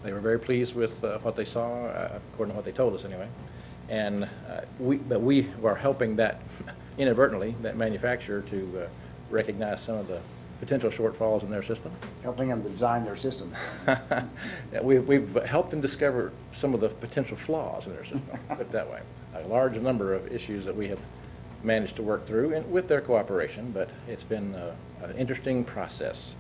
They were very pleased with what they saw, according to what they told us anyway. And we were helping that, inadvertently, that manufacturer to recognize some of the potential shortfalls in their system. Helping them design their system. We've helped them discover some of the potential flaws in their system, put it that way. A large number of issues that we have managed to work through, and with their cooperation, but it's been an interesting process.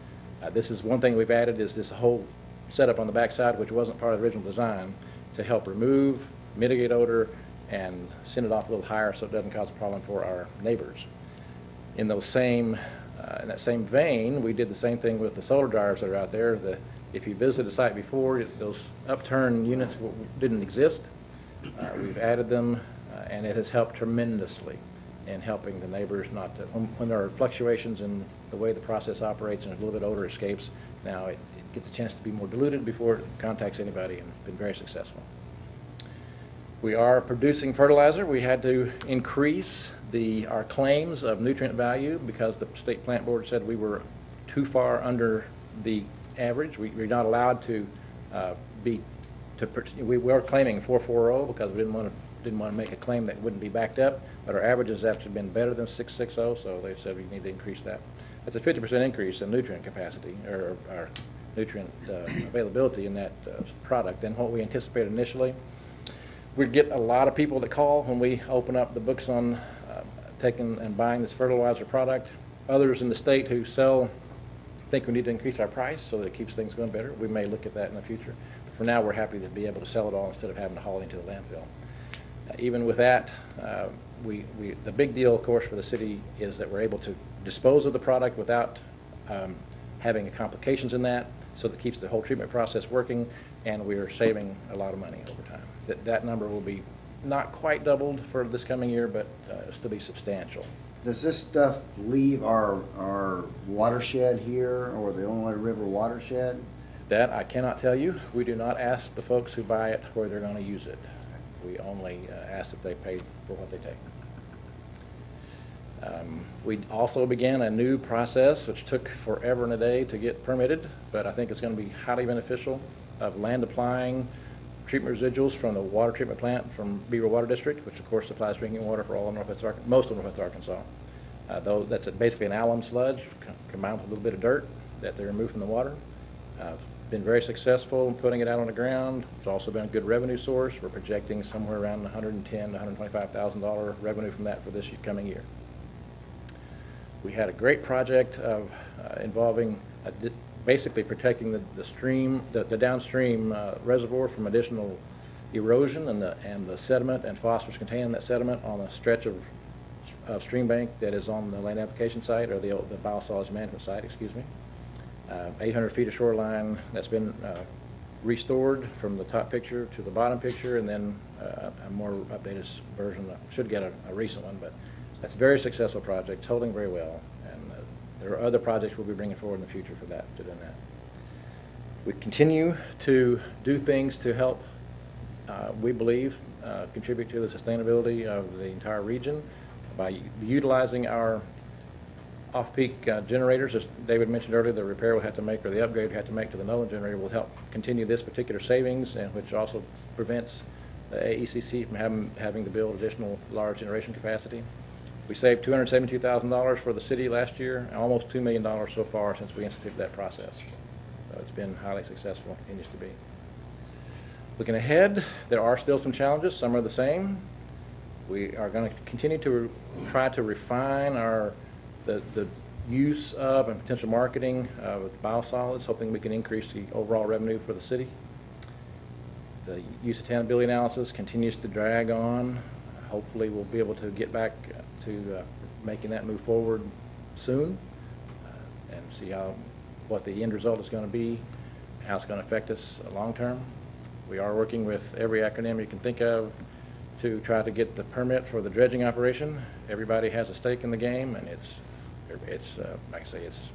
This is one thing we've added, is this whole setup on the backside, which wasn't part of the original design, to help remove, mitigate odor, and send it off a little higher so it doesn't cause a problem for our neighbors. In that same vein, we did the same thing with the solar dryers that are out there. If you visited the site before, those upturn units didn't exist. We've added them, and it has helped tremendously in helping the neighbors not to, when there are fluctuations in the way the process operates and a little bit odor escapes, now it gets a chance to be more diluted before it contacts anybody, and been very successful. We are producing fertilizer. We had to increase our claims of nutrient value because the State Plant Board said we were too far under the average. We're not allowed to we were claiming 440 because we didn't want to make a claim that wouldn't be backed up, but our average has actually been better than 660, so they said we need to increase that. That's a 50% increase in nutrient capacity, or our nutrient availability in that product than what we anticipated initially. We'd get a lot of people that call when we open up the books on taking and buying this fertilizer product. Others in the state who sell think we need to increase our price so that it keeps things going better. We may look at that in the future. But for now, we're happy to be able to sell it all instead of having to haul it into the landfill. Even with that, the big deal, of course, for the city is that we're able to dispose of the product without having complications in that, so that keeps the whole treatment process working, and we are saving a lot of money over time. That number will be not quite doubled for this coming year, but still be substantial. Does this stuff leave our watershed here, or the Illinois River watershed? That I cannot tell you. We do not ask the folks who buy it where they're going to use it. We only ask if they pay for what they take. We also began a new process, which took forever and a day to get permitted, but I think it's going to be highly beneficial, of land applying treatment residuals from the water treatment plant from Beaver Water District, which of course supplies drinking water for all of most of Northwest Arkansas. Though that's basically an alum sludge combined with a little bit of dirt that they remove from the water. Been very successful in putting it out on the ground. It's also been a good revenue source. We're projecting somewhere around $110,000 to $125,000 revenue from that for this coming year. We had a great project of involving basically protecting the stream, the downstream reservoir from additional erosion and the sediment and phosphorus contained in that sediment on a stretch of stream bank that is on the land application site, or the biosolids management site, excuse me. 800 feet of shoreline that's been restored from the top picture to the bottom picture, and then a more updated version. Should get a recent one, but that's a very successful project, holding very well, and there are other projects we'll be bringing forward in the future for that, to do that. We continue to do things to help, we believe, contribute to the sustainability of the entire region by utilizing our off-peak generators. As David mentioned earlier, the repair we'll have to make, or the upgrade we have to make to the Nolan generator, will help continue this particular savings, and which also prevents the AECC from having to build additional large generation capacity. We saved $272,000 for the city last year, and almost $2 million so far since we instituted that process. So it's been highly successful, continues to be. Looking ahead, there are still some challenges. Some are the same. We are going to continue to try to refine the use of and potential marketing with biosolids, hoping we can increase the overall revenue for the city. The use of tenability analysis continues to drag on. Hopefully we'll be able to get back to making that move forward soon and see what the end result is going to be, how it's going to affect us long term. We are working with every acronym you can think of to try to get the permit for the dredging operation. Everybody has a stake in the game, and it's like I say, it's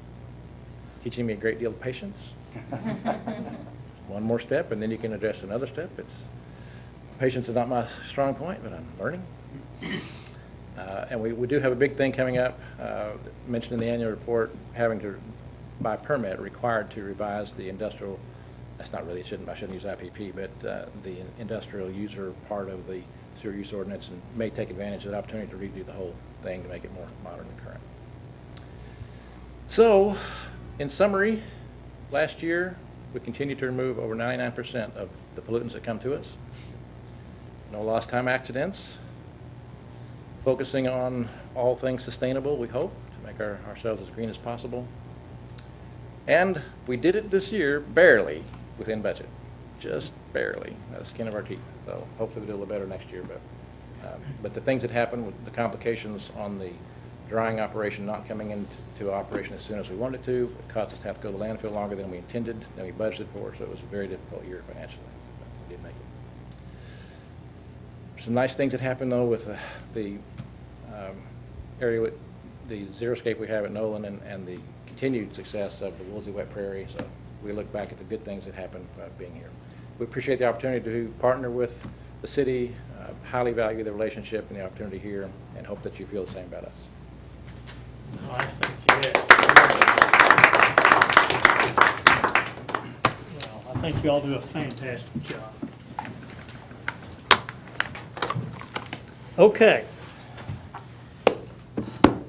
teaching me a great deal of patience. One more step, and then you can address another step. Patience is not my strong point, but I'm learning. And we do have a big thing coming up, mentioned in the annual report, having to, by permit, required to revise the industrial, that's not really, I shouldn't use IPP, but the industrial user part of the sewer use ordinance, and may take advantage of the opportunity to redo the whole thing to make it more modern and current. So, in summary, last year we continued to remove over 99% of the pollutants that come to us. No lost time accidents. Focusing on all things sustainable, we hope, to make ourselves as green as possible. And we did it this year barely within budget, just barely, by the skin of our teeth. So hopefully we'll do a little better next year. But the things that happened with the complications on the drying operation not coming into operation as soon as we wanted to, it caused us to have to go to landfill longer than we intended, than we budgeted for, so it was a very difficult year financially. But we did make it. Some nice things that happened though with the area with the xeriscape we have at Nolan, and the continued success of the Woolsey Wet Prairie. So we look back at the good things that happened by being here. We appreciate the opportunity to partner with the city, highly value the relationship and the opportunity here, and hope that you feel the same about us. I think yes. Well, I think you all do a fantastic job. Okay.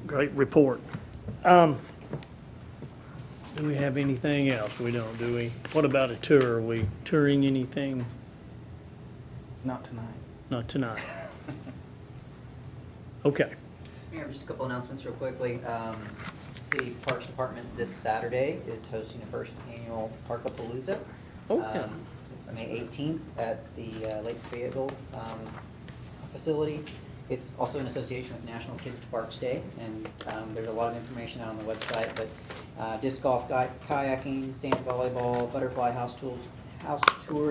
Great report. Do we have anything else? We don't, do we? What about a tour? Are we touring anything? Not tonight. Not tonight. Okay. Mayor, just a couple announcements real quickly. City Parks Department this Saturday is hosting the first annual Parkapalooza. Okay. It's May 18th at the Lake Fayetteville facility. It's also in association with National Kids to Parks Day, and there's a lot of information out on the website, but disc golf, kayaking, sand volleyball, butterfly house tours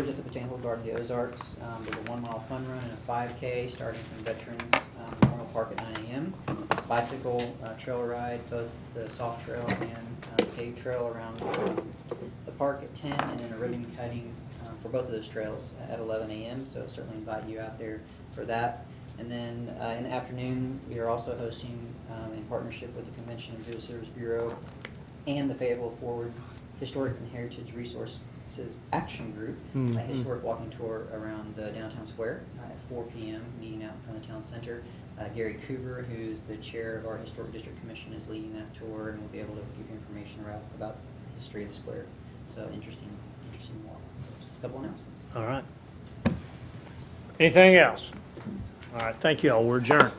at the Botanical Garden of the Ozarks. There's a 1 mile fun run and a 5K starting from Veterans Memorial Park at 9 a.m. Bicycle trail ride, both the soft trail and paved trail around the park at 10, and then a ribbon cutting for both of those trails at 11 a.m., so certainly invite you out there for that. And then in the afternoon, we are also hosting, in partnership with the Convention and Visitors Bureau and the Fayetteville Forward Historic and Heritage Resources Action Group, a historic walking tour around the downtown square at 4 p.m., meeting out in front of the town center. Gary Coover, who's the chair of our Historic District Commission, is leading that tour, and will be able to give you information about the history of the square. So interesting walk. Just a couple announcements. All right. Anything else? All right, thank you all. We're adjourned.